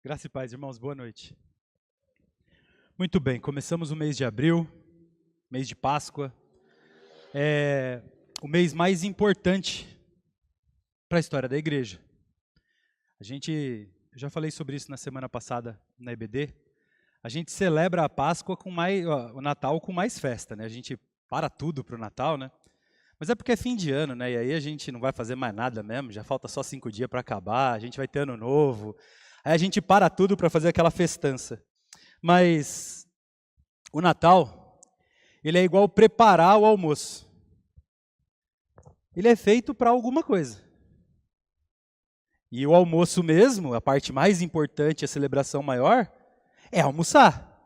Graça e paz, irmãos, boa noite. Muito bem, começamos o mês de abril, mês de Páscoa. É o mês mais importante para a história da igreja. Eu já falei sobre isso na semana passada na EBD. A gente celebra a Páscoa o Natal com mais festa, né? A gente para tudo para o Natal, né? Mas é porque é fim de ano, né? E aí a gente não vai fazer mais nada mesmo, já falta só 5 dias para acabar, a gente vai ter ano novo. Aí a gente para tudo para fazer aquela festança. Mas o Natal, ele é igual preparar o almoço. Ele é feito para alguma coisa. E o almoço mesmo, a parte mais importante, a celebração maior, é almoçar.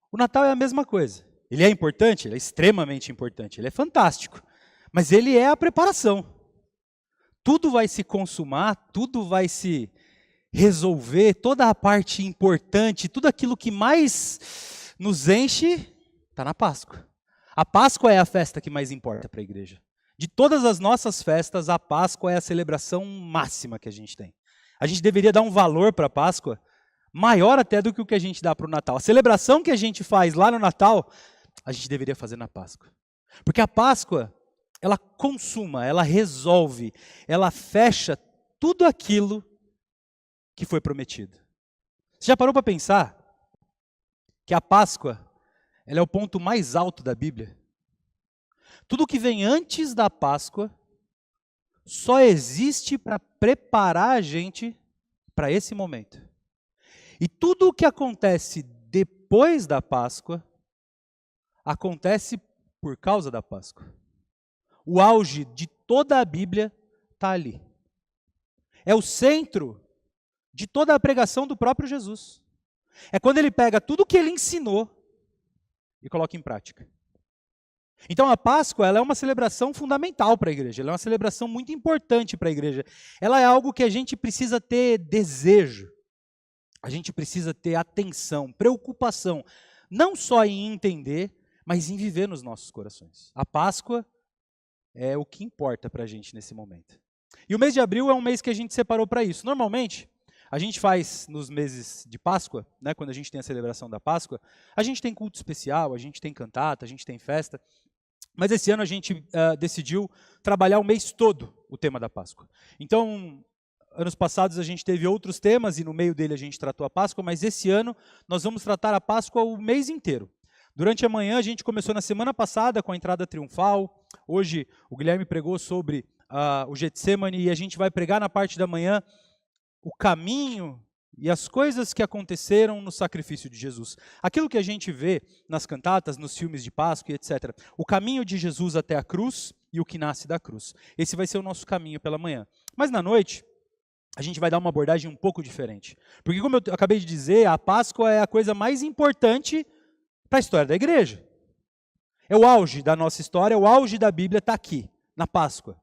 O Natal é a mesma coisa. Ele é importante? Ele é extremamente importante. Ele é fantástico. Mas ele é a preparação. Tudo vai se consumar, tudo vai se resolver, toda a parte importante, tudo aquilo que mais nos enche, está na Páscoa. A Páscoa é a festa que mais importa para a igreja. De todas as nossas festas, a Páscoa é a celebração máxima que a gente tem. A gente deveria dar um valor para a Páscoa maior até do que o que a gente dá para o Natal. A celebração que a gente faz lá no Natal, a gente deveria fazer na Páscoa. Porque a Páscoa, ela consuma, ela resolve, ela fecha tudo aquilo que foi prometido. Você já parou para pensar que a Páscoa, ela é o ponto mais alto da Bíblia? Tudo que vem antes da Páscoa só existe para preparar a gente para esse momento. E tudo o que acontece depois da Páscoa acontece por causa da Páscoa. O auge de toda a Bíblia está ali. É o centro de toda a pregação do próprio Jesus. É quando ele pega tudo o que ele ensinou e coloca em prática. Então a Páscoa, ela é uma celebração fundamental para a igreja, ela é uma celebração muito importante para a igreja. Ela é algo que a gente precisa ter desejo, a gente precisa ter atenção, preocupação, não só em entender, mas em viver nos nossos corações. A Páscoa é o que importa para a gente nesse momento. E o mês de abril é um mês que a gente separou para isso. Normalmente, a gente faz nos meses de Páscoa, né, quando a gente tem a celebração da Páscoa, a gente tem culto especial, a gente tem cantata, a gente tem festa. Mas esse ano a gente decidiu trabalhar o mês todo o tema da Páscoa. Então, anos passados a gente teve outros temas e no meio dele a gente tratou a Páscoa, mas esse ano nós vamos tratar a Páscoa o mês inteiro. Durante a manhã a gente começou na semana passada com a entrada triunfal. Hoje o Guilherme pregou sobre o Getsemane e a gente vai pregar na parte da manhã o caminho e as coisas que aconteceram no sacrifício de Jesus. Aquilo que a gente vê nas cantatas, nos filmes de Páscoa e etc. O caminho de Jesus até a cruz e o que nasce da cruz. Esse vai ser o nosso caminho pela manhã. Mas na noite, a gente vai dar uma abordagem um pouco diferente. Porque como eu acabei de dizer, a Páscoa é a coisa mais importante para a história da igreja. É o auge da nossa história, o auge da Bíblia está aqui, na Páscoa.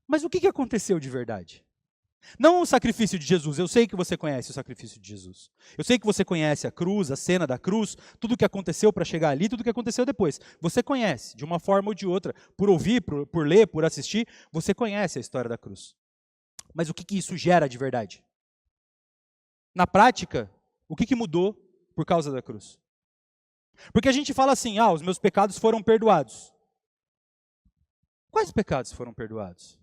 Mas o que aconteceu de verdade? Não o sacrifício de Jesus, eu sei que você conhece o sacrifício de Jesus. Eu sei que você conhece a cruz, a cena da cruz, tudo o que aconteceu para chegar ali, tudo o que aconteceu depois. Você conhece, de uma forma ou de outra, por ouvir, por ler, por assistir, você conhece a história da cruz. Mas o que isso gera de verdade? Na prática, o que mudou por causa da cruz? Porque a gente fala assim, os meus pecados foram perdoados. Quais pecados foram perdoados?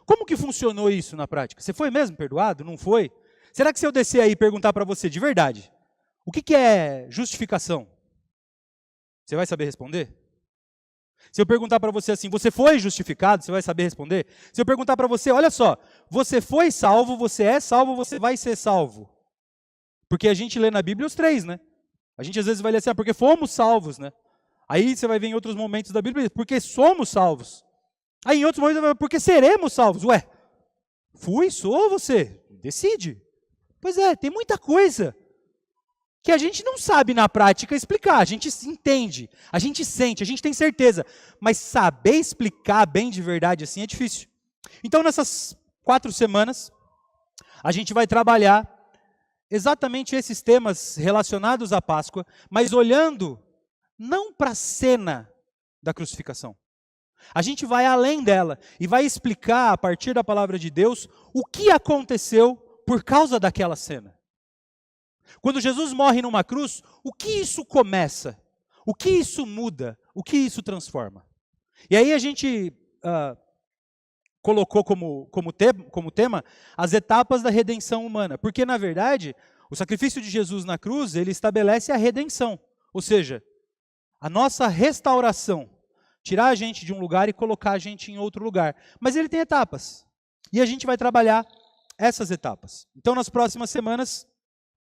Como que funcionou isso na prática? Você foi mesmo perdoado? Não foi? Será que se eu descer aí e perguntar para você de verdade, o que é justificação? Você vai saber responder? Se eu perguntar para você assim, você foi justificado? Você vai saber responder? Se eu perguntar para você, olha só, você foi salvo, você é salvo, você vai ser salvo. Porque a gente lê na Bíblia os três, né? A gente às vezes vai ler assim, porque fomos salvos, né? Aí você vai ver em outros momentos da Bíblia, porque somos salvos. Aí em outros momentos, porque seremos salvos. Ué, sou você, decide. Pois é, tem muita coisa que a gente não sabe na prática explicar. A gente entende, a gente sente, a gente tem certeza. Mas saber explicar bem de verdade assim é difícil. Então nessas 4 semanas, a gente vai trabalhar exatamente esses temas relacionados à Páscoa, mas olhando não para a cena da crucificação. A gente vai além dela e vai explicar, a partir da palavra de Deus, o que aconteceu por causa daquela cena. Quando Jesus morre numa cruz, o que isso começa? O que isso muda? O que isso transforma? E aí a gente colocou como tema as etapas da redenção humana. Porque, na verdade, o sacrifício de Jesus na cruz, ele estabelece a redenção. Ou seja, a nossa restauração. Tirar a gente de um lugar e colocar a gente em outro lugar. Mas ele tem etapas. E a gente vai trabalhar essas etapas. Então, nas próximas semanas,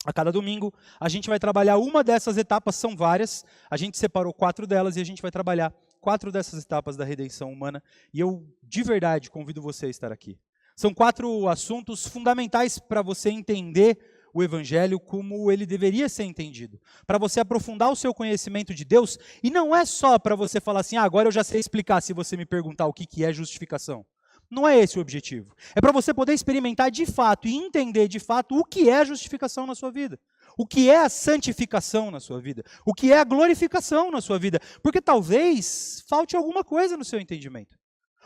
a cada domingo, a gente vai trabalhar uma dessas etapas, são várias. A gente separou 4 delas e a gente vai trabalhar 4 dessas etapas da redenção humana. E eu, de verdade, convido você a estar aqui. São 4 assuntos fundamentais para você entender o Evangelho como ele deveria ser entendido. Para você aprofundar o seu conhecimento de Deus. E não é só para você falar assim, agora eu já sei explicar se você me perguntar o que é justificação. Não é esse o objetivo. É para você poder experimentar de fato e entender de fato o que é a justificação na sua vida. O que é a santificação na sua vida. O que é a glorificação na sua vida. Porque talvez falte alguma coisa no seu entendimento.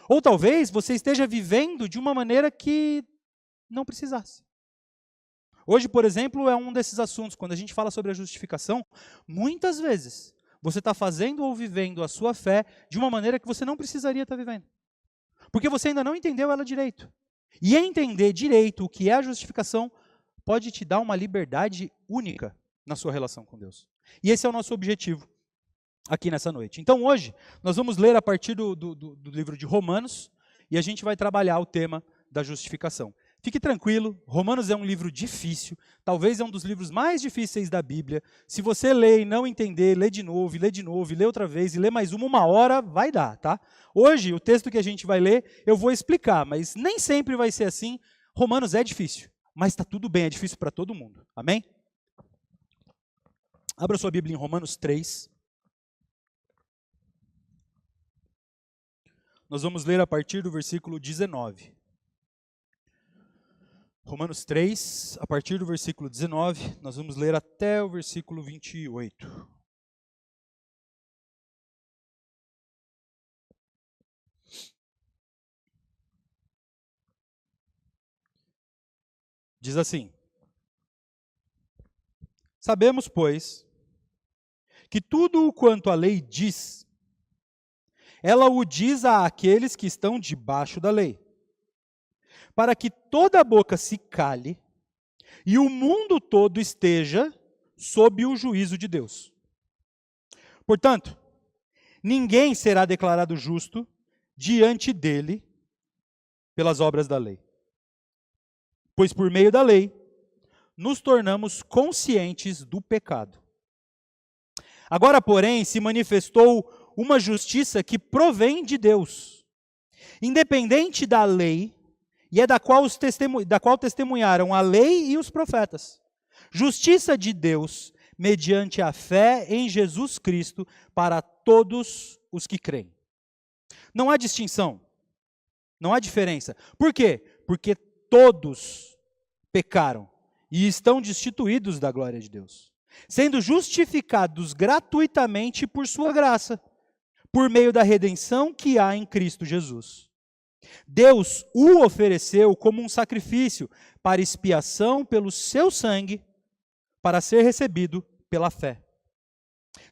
Ou talvez você esteja vivendo de uma maneira que não precisasse. Hoje, por exemplo, é um desses assuntos. Quando a gente fala sobre a justificação, muitas vezes você está fazendo ou vivendo a sua fé de uma maneira que você não precisaria estar vivendo. Porque você ainda não entendeu ela direito. E entender direito o que é a justificação pode te dar uma liberdade única na sua relação com Deus. E esse é o nosso objetivo aqui nessa noite. Então hoje, nós vamos ler a partir do livro de Romanos e a gente vai trabalhar o tema da justificação. Fique tranquilo, Romanos é um livro difícil, talvez é um dos livros mais difíceis da Bíblia. Se você ler e não entender, lê de novo, e lê de novo, e lê outra vez, e lê mais uma hora, vai dar, tá? Hoje, o texto que a gente vai ler, eu vou explicar, mas nem sempre vai ser assim. Romanos é difícil, mas está tudo bem, é difícil para todo mundo. Amém? Abra sua Bíblia em Romanos 3. Nós vamos ler a partir do versículo 19. Romanos 3, a partir do versículo 19, nós vamos ler até o versículo 28. Diz assim: Sabemos, pois, que tudo o quanto a lei diz, ela o diz àqueles que estão debaixo da lei, para que toda a boca se cale e o mundo todo esteja sob o juízo de Deus. Portanto, ninguém será declarado justo diante dele pelas obras da lei. Pois por meio da lei, nos tornamos conscientes do pecado. Agora, porém, se manifestou uma justiça que provém de Deus, independente da lei, e é da qual testemunharam a lei e os profetas. Justiça de Deus, mediante a fé em Jesus Cristo, para todos os que creem. Não há distinção, não há diferença. Por quê? Porque todos pecaram e estão destituídos da glória de Deus, sendo justificados gratuitamente por sua graça, por meio da redenção que há em Cristo Jesus. Deus o ofereceu como um sacrifício para expiação pelo seu sangue, para ser recebido pela fé,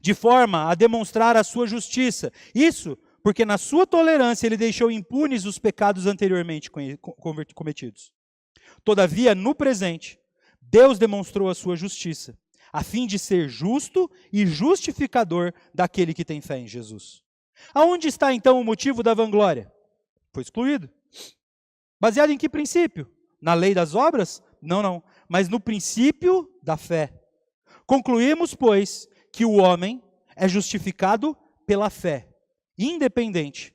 de forma a demonstrar a sua justiça. Isso porque na sua tolerância ele deixou impunes os pecados anteriormente cometidos. Todavia, no presente, Deus demonstrou a sua justiça, a fim de ser justo e justificador daquele que tem fé em Jesus. Aonde está então o motivo da vanglória? Foi excluído. Baseado em que princípio? Na lei das obras? Não, mas no princípio da fé. Concluímos, pois, que o homem é justificado pela fé, independente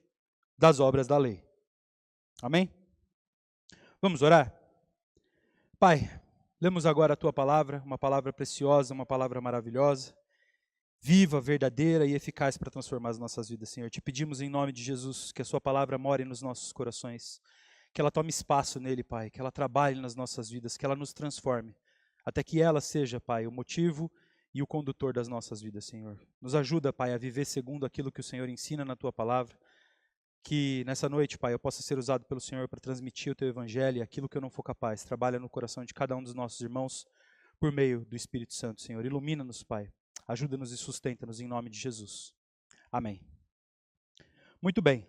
das obras da lei. Amém? Vamos orar? Pai, lemos agora a Tua palavra, uma palavra preciosa, uma palavra maravilhosa, viva, verdadeira e eficaz para transformar as nossas vidas, Senhor. Te pedimos em nome de Jesus que a Sua palavra more nos nossos corações, que ela tome espaço nele, Pai, que ela trabalhe nas nossas vidas, que ela nos transforme, até que ela seja, Pai, o motivo e o condutor das nossas vidas, Senhor. Nos ajuda, Pai, a viver segundo aquilo que o Senhor ensina na Tua palavra. Que nessa noite, Pai, eu possa ser usado pelo Senhor para transmitir o Teu Evangelho e aquilo que eu não for capaz. Trabalha no coração de cada um dos nossos irmãos por meio do Espírito Santo, Senhor. Ilumina-nos, Pai. Ajuda-nos e sustenta-nos em nome de Jesus. Amém. Muito bem.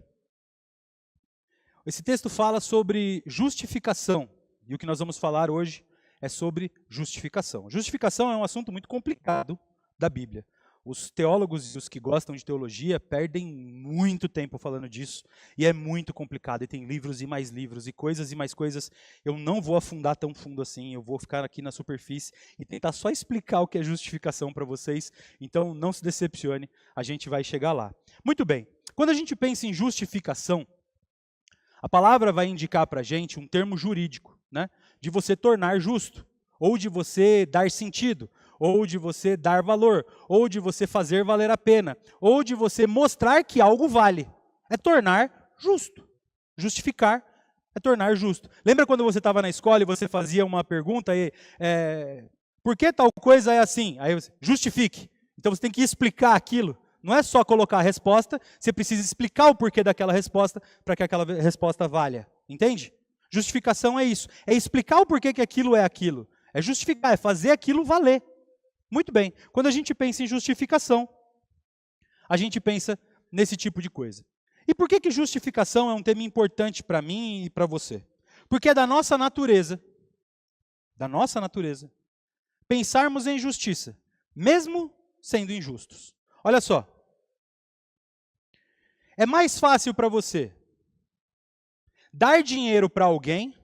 Esse texto fala sobre justificação. E o que nós vamos falar hoje é sobre justificação. Justificação é um assunto muito complicado da Bíblia. Os teólogos e os que gostam de teologia perdem muito tempo falando disso, e é muito complicado, e tem livros e mais coisas. Eu não vou afundar tão fundo assim, eu vou ficar aqui na superfície e tentar só explicar o que é justificação para vocês, então não se decepcione, a gente vai chegar lá. Muito bem, quando a gente pensa em justificação, a palavra vai indicar para a gente um termo jurídico, né? De você tornar justo, ou de você dar sentido, ou de você dar valor, ou de você fazer valer a pena, ou de você mostrar que algo vale. É tornar justo. Justificar é tornar justo. Lembra quando você estava na escola e você fazia uma pergunta e por que tal coisa é assim? Aí você, justifique. Então você tem que explicar aquilo. Não é só colocar a resposta, você precisa explicar o porquê daquela resposta para que aquela resposta valha. Entende? Justificação é isso. É explicar o porquê que aquilo é aquilo. É justificar, é fazer aquilo valer. Muito bem, quando a gente pensa em justificação, a gente pensa nesse tipo de coisa. E por que justificação é um tema importante para mim e para você? Porque é da nossa natureza, pensarmos em justiça, mesmo sendo injustos. Olha só, é mais fácil para você dar dinheiro para alguém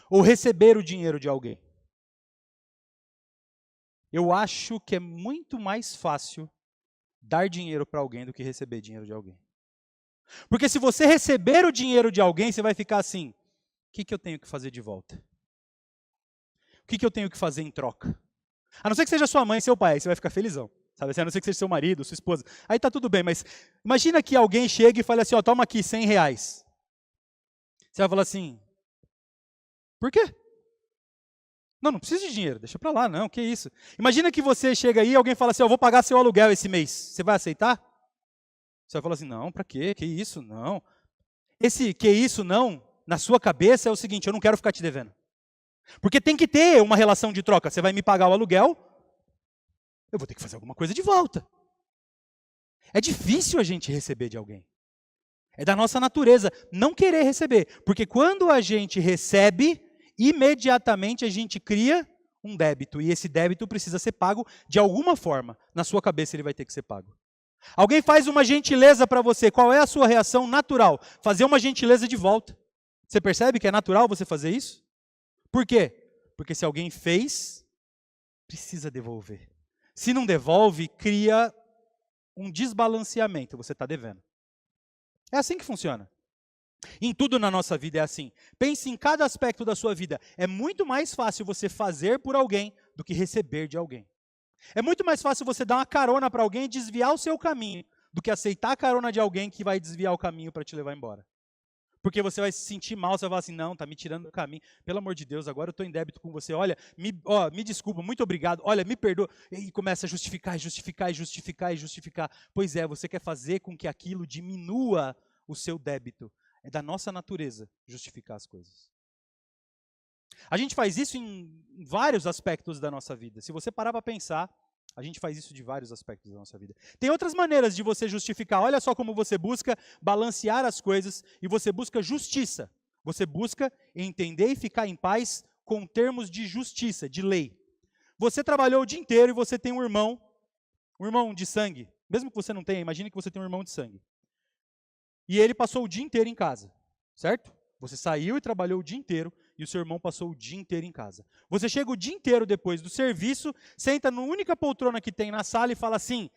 ou receber o dinheiro de alguém? Eu acho que é muito mais fácil dar dinheiro para alguém do que receber dinheiro de alguém. Porque se você receber o dinheiro de alguém, você vai ficar assim, o que eu tenho que fazer de volta? O que eu tenho que fazer em troca? A não ser que seja sua mãe e seu pai, aí você vai ficar felizão. Sabe? A não ser que seja seu marido, sua esposa. Aí tá tudo bem, mas imagina que alguém chega e fale assim, ó, toma aqui R$100. Você vai falar assim, por quê? Não precisa de dinheiro, deixa para lá, não, que isso. Imagina que você chega aí e alguém fala assim, eu vou pagar seu aluguel esse mês. Você vai aceitar? Você vai falar assim, não, para quê? Que isso? Não. Esse que isso não, na sua cabeça é o seguinte, eu não quero ficar te devendo. Porque tem que ter uma relação de troca. Você vai me pagar o aluguel, eu vou ter que fazer alguma coisa de volta. É difícil a gente receber de alguém. É da nossa natureza não querer receber. Porque quando a gente recebe, imediatamente a gente cria um débito, e esse débito precisa ser pago de alguma forma. Na sua cabeça ele vai ter que ser pago. Alguém faz uma gentileza para você, qual é a sua reação natural? Fazer uma gentileza de volta. Você percebe que é natural você fazer isso? Por quê? Porque se alguém fez, precisa devolver. Se não devolve, cria um desbalanceamento, você está devendo. É assim que funciona. Em tudo na nossa vida é assim. Pense em cada aspecto da sua vida. É muito mais fácil você fazer por alguém do que receber de alguém. É muito mais fácil você dar uma carona para alguém e desviar o seu caminho do que aceitar a carona de alguém que vai desviar o caminho para te levar embora. Porque você vai se sentir mal, você vai falar assim, não, está me tirando do caminho. Pelo amor de Deus, agora eu estou em débito com você. Olha, me desculpa, muito obrigado. Olha, me perdoa. E começa a justificar. Pois é, você quer fazer com que aquilo diminua o seu débito. É da nossa natureza justificar as coisas. A gente faz isso em vários aspectos da nossa vida. Se você parar para pensar, a gente faz isso de vários aspectos da nossa vida. Tem outras maneiras de você justificar. Olha só como você busca balancear as coisas e você busca justiça. Você busca entender e ficar em paz com termos de justiça, de lei. Você trabalhou o dia inteiro e você tem um irmão de sangue. Mesmo que você não tenha, imagine que você tem um irmão de sangue. E ele passou o dia inteiro em casa, certo? Você saiu e trabalhou o dia inteiro e o seu irmão passou o dia inteiro em casa. Você chega o dia inteiro depois do serviço, senta na única poltrona que tem na sala e fala assim,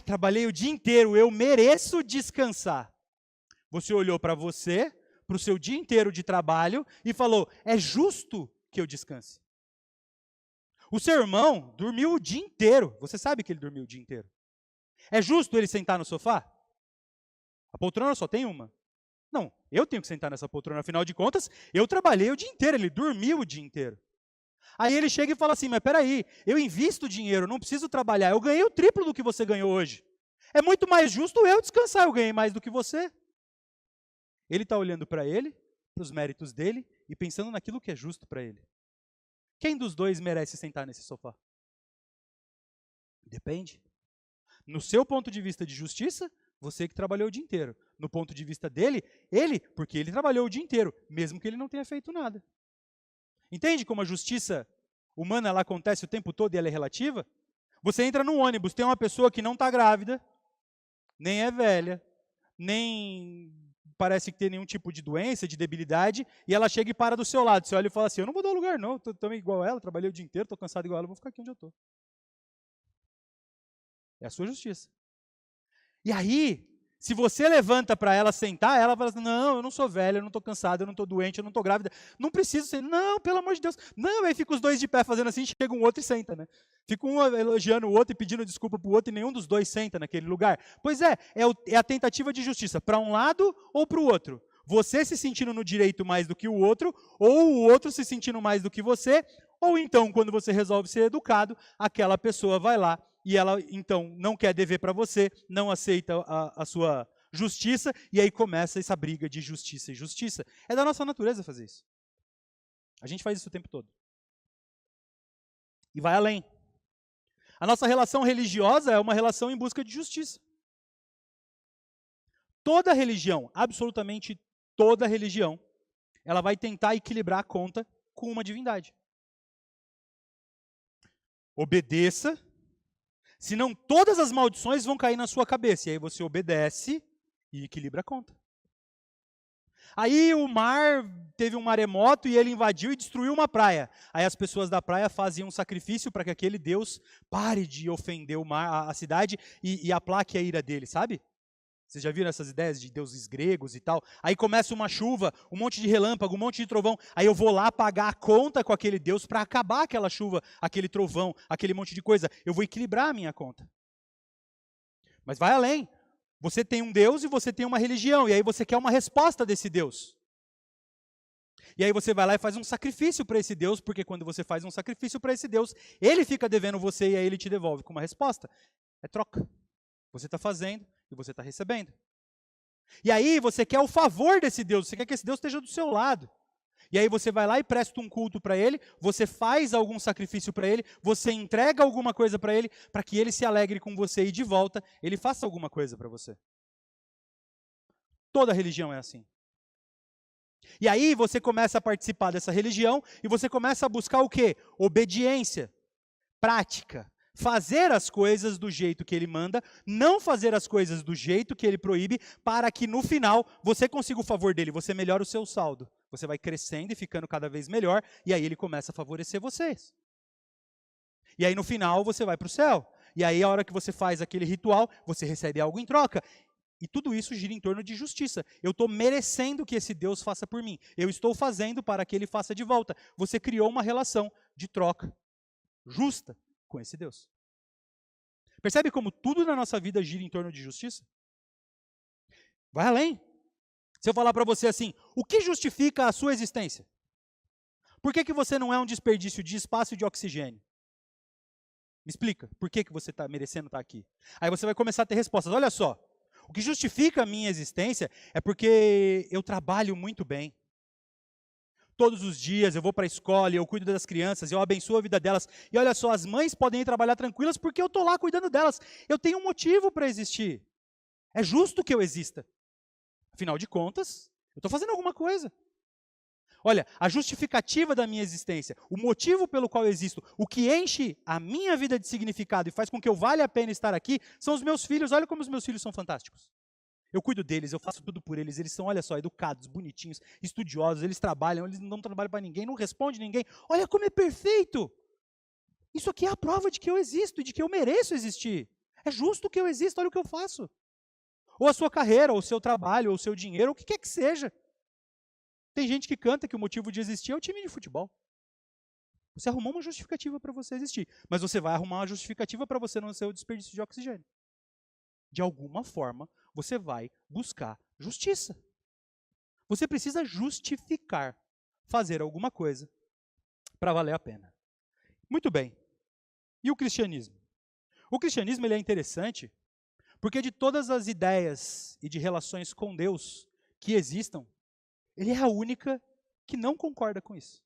trabalhei o dia inteiro, eu mereço descansar. Você olhou para você, para o seu dia inteiro de trabalho e falou, é justo que eu descanse. O seu irmão dormiu o dia inteiro, você sabe que ele dormiu o dia inteiro. É justo ele sentar no sofá? A poltrona só tem uma. Não, eu tenho que sentar nessa poltrona, afinal de contas, eu trabalhei o dia inteiro, ele dormiu o dia inteiro. Aí ele chega e fala assim, mas peraí, eu invisto dinheiro, não preciso trabalhar, eu ganhei o triplo do que você ganhou hoje. É muito mais justo eu descansar, eu ganhei mais do que você. Ele está olhando para ele, para os méritos dele e pensando naquilo que é justo para ele. Quem dos dois merece sentar nesse sofá? Depende. No seu ponto de vista de justiça, você que trabalhou o dia inteiro. No ponto de vista dele, ele, porque ele trabalhou o dia inteiro, mesmo que ele não tenha feito nada. Entende como a justiça humana ela acontece o tempo todo e ela é relativa? Você entra num ônibus, tem uma pessoa que não está grávida, nem é velha, nem parece que tem nenhum tipo de doença, de debilidade, e ela chega e para do seu lado. Você olha e fala assim, eu não vou dar lugar não, estou também igual ela, trabalhei o dia inteiro, estou cansado igual ela, vou ficar aqui onde eu estou. É a sua justiça. E aí, se você levanta para ela sentar, ela fala assim, não, eu não sou velha, eu não estou cansada, eu não estou doente, eu não estou grávida, não preciso ser, não, pelo amor de Deus. Não, aí fica os dois de pé fazendo assim, chega um outro e senta, né? Fica um elogiando o outro e pedindo desculpa para o outro e nenhum dos dois senta naquele lugar. Pois é a tentativa de justiça, para um lado ou para o outro. Você se sentindo no direito mais do que o outro, ou o outro se sentindo mais do que você, ou então, quando você resolve ser educado, aquela pessoa vai lá e ela, então, não quer dever para você, não aceita a sua justiça, e aí começa essa briga de justiça e justiça. É da nossa natureza fazer isso. A gente faz isso o tempo todo. E vai além. A nossa relação religiosa é uma relação em busca de justiça. Toda religião, absolutamente toda religião, ela vai tentar equilibrar a conta com uma divindade. Obedeça, senão todas as maldições vão cair na sua cabeça. E aí você obedece e equilibra a conta. Aí o mar teve um maremoto e ele invadiu e destruiu uma praia. Aí as pessoas da praia faziam um sacrifício para que aquele Deus pare de ofender o mar, a cidade e aplaque a ira dele, sabe? Vocês já viram essas ideias de deuses gregos e tal? Aí começa uma chuva, um monte de relâmpago, um monte de trovão. Aí eu vou lá pagar a conta com aquele Deus para acabar aquela chuva, aquele trovão, aquele monte de coisa. Eu vou equilibrar a minha conta. Mas vai além. Você tem um Deus e você tem uma religião. E aí você quer uma resposta desse Deus. E aí você vai lá e faz um sacrifício para esse Deus, porque quando você faz um sacrifício para esse Deus, ele fica devendo você e aí ele te devolve com uma resposta. É troca. Você está fazendo e você está recebendo. E aí você quer o favor desse Deus, você quer que esse Deus esteja do seu lado. E aí você vai lá e presta um culto para ele, você faz algum sacrifício para ele, você entrega alguma coisa para ele, para que ele se alegre com você e de volta, ele faça alguma coisa para você. Toda religião é assim. E aí você começa a participar dessa religião e você começa a buscar o quê? Obediência, prática. Fazer as coisas do jeito que ele manda, não fazer as coisas do jeito que ele proíbe, para que no final você consiga o favor dele, você melhora o seu saldo. Você vai crescendo e ficando cada vez melhor, e aí ele começa a favorecer vocês. E aí no final você vai para o céu. E aí a hora que você faz aquele ritual, você recebe algo em troca. E tudo isso gira em torno de justiça. Eu estou merecendo que esse Deus faça por mim. Eu estou fazendo para que ele faça de volta. Você criou uma relação de troca justa com esse Deus. Percebe como tudo na nossa vida gira em torno de justiça? Vai além. Se eu falar para você assim, o que justifica a sua existência? Por que você não é um desperdício de espaço e de oxigênio? Me explica, por que você está merecendo estar aqui? Aí você vai começar a ter respostas. Olha só, o que justifica a minha existência é porque eu trabalho muito bem. Todos os dias eu vou para a escola, eu cuido das crianças, eu abençoo a vida delas. E olha só, as mães podem ir trabalhar tranquilas porque eu estou lá cuidando delas. Eu tenho um motivo para existir. É justo que eu exista. Afinal de contas, eu estou fazendo alguma coisa. Olha, a justificativa da minha existência, o motivo pelo qual eu existo, o que enche a minha vida de significado e faz com que eu valha a pena estar aqui, são os meus filhos. Olha como os meus filhos são fantásticos. Eu cuido deles, eu faço tudo por eles, eles são, olha só, educados, bonitinhos, estudiosos, eles trabalham, eles não dão trabalho para ninguém, não respondem ninguém. Olha como é perfeito! Isso aqui é a prova de que eu existo e de que eu mereço existir. É justo que eu existo, olha o que eu faço. Ou a sua carreira, ou o seu trabalho, ou o seu dinheiro, ou o que quer que seja. Tem gente que canta que o motivo de existir é o time de futebol. Você arrumou uma justificativa para você existir, mas você vai arrumar uma justificativa para você não ser o desperdício de oxigênio. De alguma forma, você vai buscar justiça. Você precisa justificar fazer alguma coisa para valer a pena. Muito bem. E o cristianismo? O cristianismo ele é interessante Porque de todas as ideias e de relações com Deus que existam, ele é a única que não concorda com isso.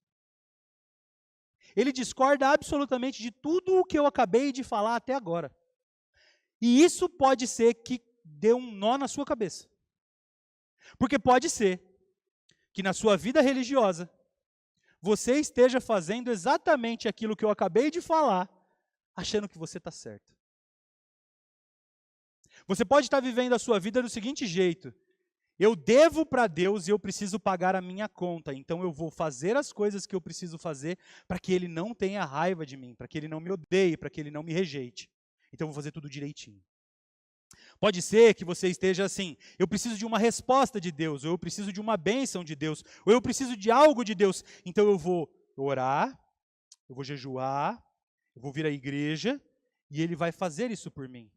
Ele discorda absolutamente de tudo o que eu acabei de falar até agora. E isso pode ser que dê um nó na sua cabeça. Porque pode ser que na sua vida religiosa, você esteja fazendo exatamente aquilo que eu acabei de falar, achando que você está certo. Você pode estar vivendo a sua vida do seguinte jeito: eu devo para Deus e eu preciso pagar a minha conta, então eu vou fazer as coisas que eu preciso fazer para que Ele não tenha raiva de mim, para que Ele não me odeie, para que Ele não me rejeite. Então eu vou fazer tudo direitinho. Pode ser que você esteja assim: eu preciso de uma resposta de Deus, ou eu preciso de uma bênção de Deus, ou eu preciso de algo de Deus, então eu vou orar, eu vou jejuar, eu vou vir à igreja, e Ele vai fazer isso por mim.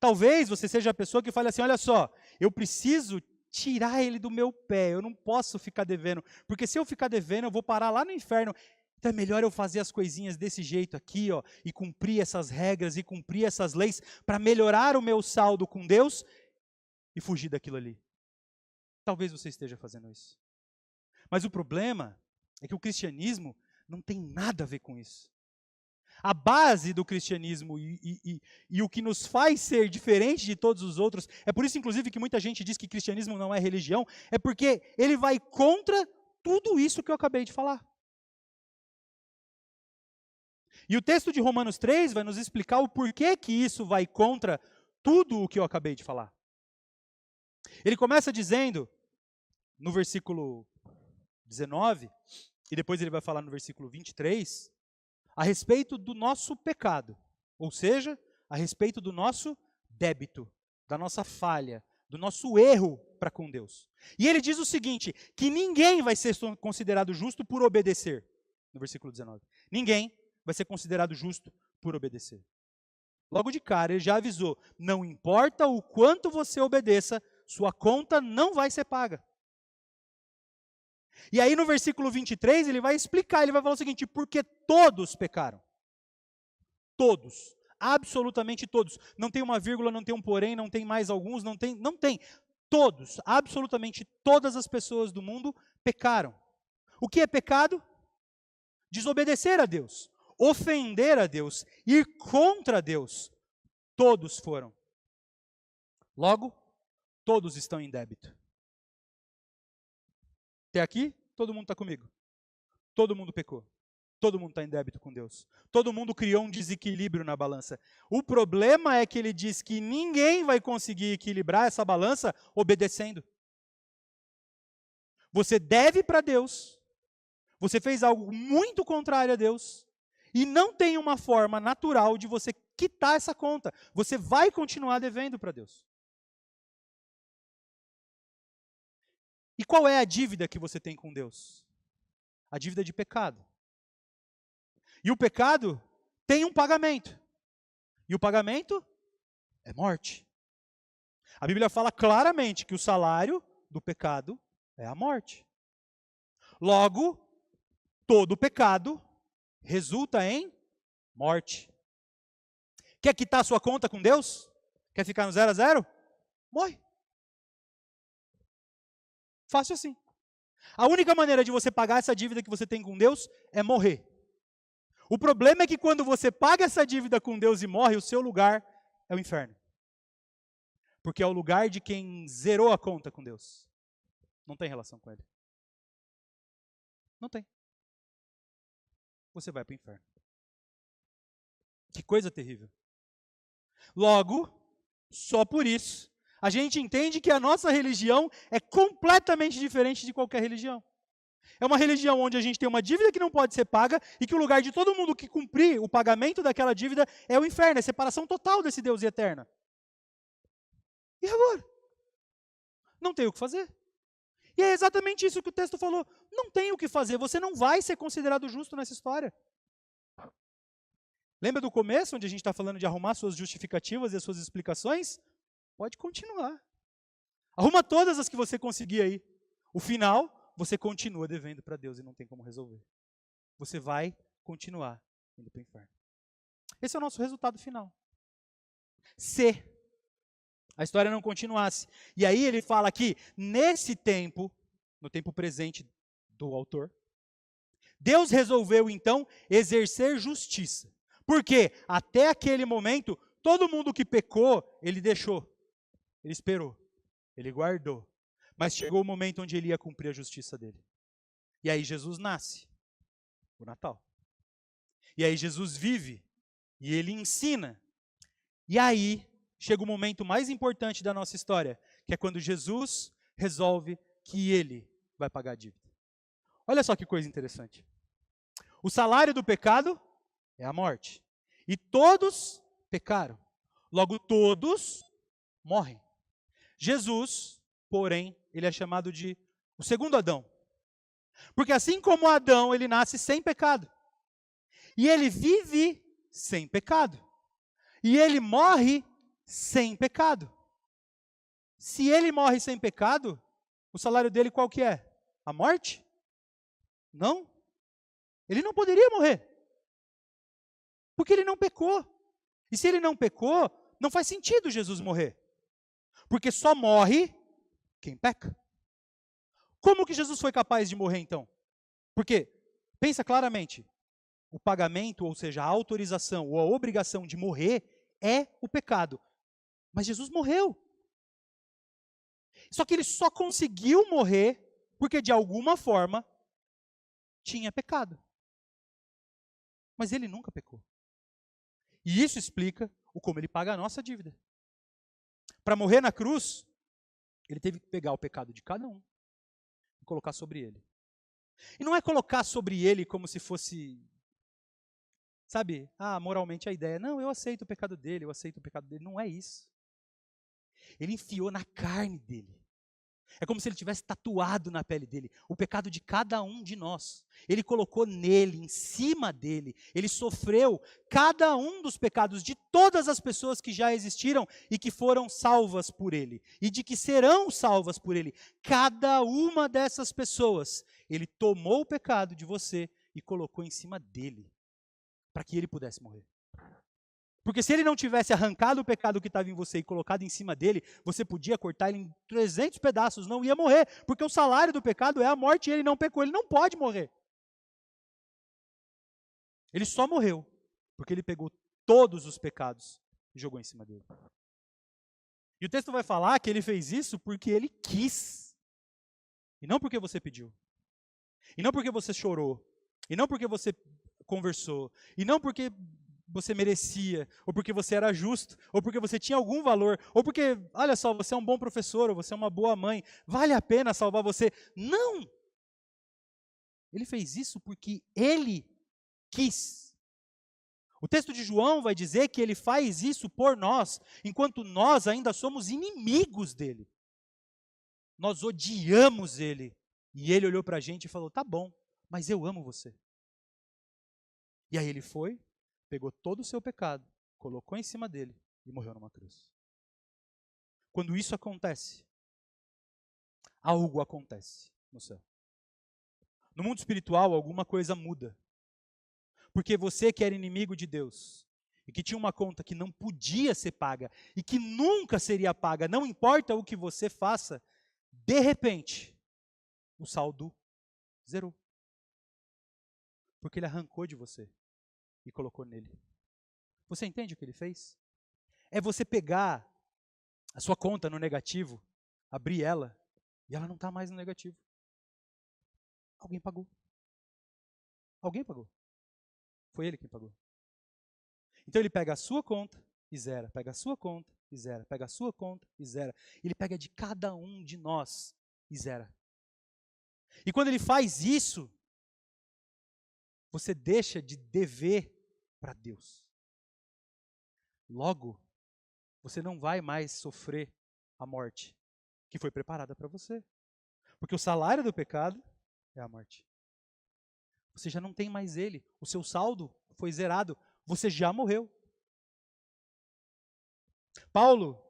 Talvez você seja a pessoa que fale assim: olha só, eu preciso tirar ele do meu pé, eu não posso ficar devendo, porque se eu ficar devendo eu vou parar lá no inferno. Então é melhor eu fazer as coisinhas desse jeito aqui, ó, e cumprir essas regras e cumprir essas leis para melhorar o meu saldo com Deus e fugir daquilo ali. Talvez você esteja fazendo isso. Mas o problema é que o cristianismo não tem nada a ver com isso. A base do cristianismo e o que nos faz ser diferente de todos os outros, é por isso, inclusive, que muita gente diz que cristianismo não é religião, é porque ele vai contra tudo isso que eu acabei de falar. E o texto de Romanos 3 vai nos explicar o porquê que isso vai contra tudo o que eu acabei de falar. Ele começa dizendo, no versículo 19, e depois ele vai falar no versículo 23, a respeito do nosso pecado, ou seja, a respeito do nosso débito, da nossa falha, do nosso erro para com Deus. E ele diz o seguinte, que ninguém vai ser considerado justo por obedecer, no versículo 19. Ninguém vai ser considerado justo por obedecer. Logo de cara, ele já avisou, não importa o quanto você obedeça, sua conta não vai ser paga. E aí no versículo 23 ele vai explicar, ele vai falar o seguinte: porque todos pecaram. Todos, absolutamente todos. Não tem uma vírgula, não tem um porém, não tem mais alguns, não tem. Todos, absolutamente todas as pessoas do mundo pecaram. O que é pecado? Desobedecer a Deus, ofender a Deus, ir contra Deus. Todos foram. Logo, todos estão em débito. Até aqui, todo mundo está comigo. Todo mundo pecou. Todo mundo está em débito com Deus. Todo mundo criou um desequilíbrio na balança. O problema é que ele diz que ninguém vai conseguir equilibrar essa balança obedecendo. Você deve para Deus. Você fez algo muito contrário a Deus. E não tem uma forma natural de você quitar essa conta. Você vai continuar devendo para Deus. E qual é a dívida que você tem com Deus? A dívida de pecado. E o pecado tem um pagamento. E o pagamento é morte. A Bíblia fala claramente que o salário do pecado é a morte. Logo, todo pecado resulta em morte. Quer quitar a sua conta com Deus? Quer ficar no 0 a 0? Morre. Fácil assim. A única maneira de você pagar essa dívida que você tem com Deus é morrer. O problema é que quando você paga essa dívida com Deus e morre, o seu lugar é o inferno. Porque é o lugar de quem zerou a conta com Deus. Não tem relação com Ele. Não tem. Você vai para o inferno. Que coisa terrível. Logo, só por isso, a gente entende que a nossa religião é completamente diferente de qualquer religião. É uma religião onde a gente tem uma dívida que não pode ser paga e que o lugar de todo mundo que cumprir o pagamento daquela dívida é o inferno, é a separação total desse Deus eterno. E agora? Não tem o que fazer. E é exatamente isso que o texto falou. Não tem o que fazer, você não vai ser considerado justo nessa história. Lembra do começo, onde a gente está falando de arrumar suas justificativas e as suas explicações? Pode continuar. Arruma todas as que você conseguir aí. O final, você continua devendo para Deus e não tem como resolver. Você vai continuar indo para o inferno. Esse é o nosso resultado final. Se a história não continuasse. E aí ele fala que nesse tempo, no tempo presente do autor, Deus resolveu então exercer justiça. Porque até aquele momento, todo mundo que pecou, ele deixou, ele esperou, ele guardou. Mas chegou o momento onde ele ia cumprir a justiça dele. E aí Jesus nasce, o Natal. E aí Jesus vive, e ele ensina. E aí chega o momento mais importante da nossa história, que é quando Jesus resolve que ele vai pagar a dívida. Olha só que coisa interessante. O salário do pecado é a morte. E todos pecaram. Logo, todos morrem. Jesus, porém, ele é chamado de o segundo Adão. Porque assim como Adão, ele nasce sem pecado. E ele vive sem pecado. E ele morre sem pecado. Se ele morre sem pecado, o salário dele qual que é? A morte? Não. Ele não poderia morrer. Porque ele não pecou. E se ele não pecou, não faz sentido Jesus morrer. Porque só morre quem peca. Como que Jesus foi capaz de morrer então? Porque, pensa claramente, o pagamento, ou seja, a autorização ou a obrigação de morrer é o pecado. Mas Jesus morreu. Só que ele só conseguiu morrer porque de alguma forma tinha pecado. Mas ele nunca pecou. E isso explica o como ele paga a nossa dívida. Para morrer na cruz, ele teve que pegar o pecado de cada um e colocar sobre ele. E não é colocar sobre ele como se fosse, sabe, moralmente a ideia, não, eu aceito o pecado dele, eu aceito o pecado dele. Não é isso. Ele enfiou na carne dele. É como se ele tivesse tatuado na pele dele o pecado de cada um de nós. Ele colocou nele, em cima dele. Ele sofreu cada um dos pecados de todas as pessoas que já existiram e que foram salvas por ele. E de que serão salvas por ele. Cada uma dessas pessoas, ele tomou o pecado de você e colocou em cima dele. Para que ele pudesse morrer. Porque se ele não tivesse arrancado o pecado que estava em você e colocado em cima dele, você podia cortar ele em 300 pedaços, não ia morrer. Porque o salário do pecado é a morte e ele não pecou, ele não pode morrer. Ele só morreu porque ele pegou todos os pecados e jogou em cima dele. E o texto vai falar que ele fez isso porque ele quis. E não porque você pediu. E não porque você chorou. E não porque você conversou. E não porque você merecia, ou porque você era justo, ou porque você tinha algum valor, ou porque, olha só, você é um bom professor, ou você é uma boa mãe, vale a pena salvar você. Não! Ele fez isso porque ele quis. O texto de João vai dizer que ele faz isso por nós, enquanto nós ainda somos inimigos dele. Nós odiamos ele. E ele olhou para a gente e falou, tá bom, mas eu amo você. E aí ele foi, pegou todo o seu pecado, colocou em cima dele e morreu numa cruz. Quando isso acontece, algo acontece no céu. No mundo espiritual, alguma coisa muda. Porque você que era inimigo de Deus, e que tinha uma conta que não podia ser paga, e que nunca seria paga, não importa o que você faça, de repente, o saldo zerou. Porque ele arrancou de você e colocou nele. Você entende o que ele fez? É você pegar a sua conta no negativo, abrir ela, e ela não está mais no negativo. Alguém pagou. Alguém pagou. Foi ele quem pagou. Então ele pega a sua conta e zera, pega a sua conta e zera, pega a sua conta e zera. Ele pega de cada um de nós e zera. E quando ele faz isso, você deixa de dever para Deus. Logo, você não vai mais sofrer a morte que foi preparada para você. Porque o salário do pecado é a morte. Você já não tem mais ele. O seu saldo foi zerado. Você já morreu. Paulo,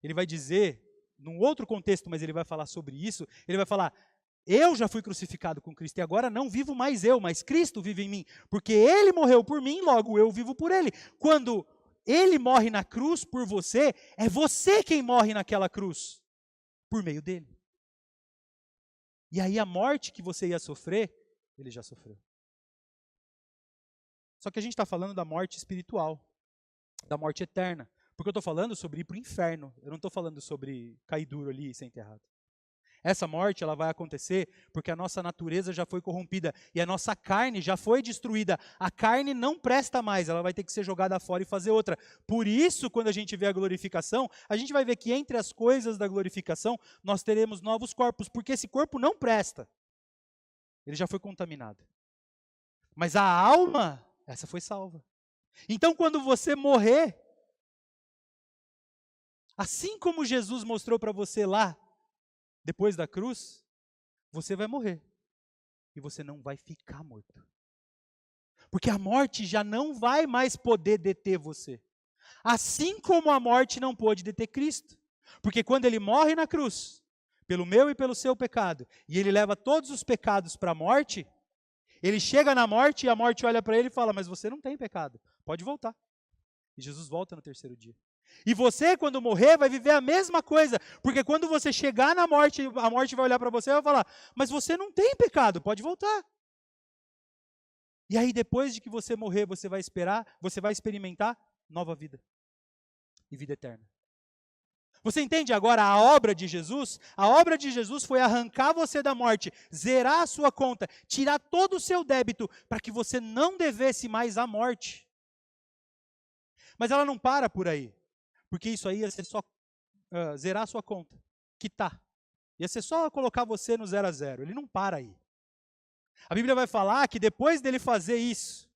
ele vai dizer, num outro contexto, mas ele vai falar sobre isso, ele vai falar, eu já fui crucificado com Cristo e agora não vivo mais eu, mas Cristo vive em mim. Porque ele morreu por mim, logo eu vivo por ele. Quando ele morre na cruz por você, é você quem morre naquela cruz, por meio dele. E aí a morte que você ia sofrer, ele já sofreu. Só que a gente está falando da morte espiritual, da morte eterna. Porque eu estou falando sobre ir para o inferno, eu não estou falando sobre cair duro ali e ser enterrado. Essa morte, ela vai acontecer porque a nossa natureza já foi corrompida e a nossa carne já foi destruída. A carne não presta mais, ela vai ter que ser jogada fora e fazer outra. Por isso, quando a gente vê a glorificação, a gente vai ver que entre as coisas da glorificação, nós teremos novos corpos, porque esse corpo não presta. Ele já foi contaminado. Mas a alma, essa foi salva. Então, quando você morrer, assim como Jesus mostrou para você lá, depois da cruz, você vai morrer. E você não vai ficar morto. Porque a morte já não vai mais poder deter você. Assim como a morte não pôde deter Cristo. Porque quando ele morre na cruz, pelo meu e pelo seu pecado, e ele leva todos os pecados para a morte, ele chega na morte e a morte olha para ele e fala, mas você não tem pecado, pode voltar. E Jesus volta no terceiro dia. E você, quando morrer, vai viver a mesma coisa, porque quando você chegar na morte, a morte vai olhar para você e vai falar, mas você não tem pecado, pode voltar. E aí, depois de que você morrer, você vai experimentar nova vida e vida eterna. Você entende agora a obra de Jesus? A obra de Jesus foi arrancar você da morte, zerar a sua conta, tirar todo o seu débito, para que você não devesse mais à morte. Mas ela não para por aí. Porque isso aí ia ser só zerar a sua conta, quitar. Ia ser só colocar você no 0 a 0. Ele não para aí. A Bíblia vai falar que depois dele fazer isso,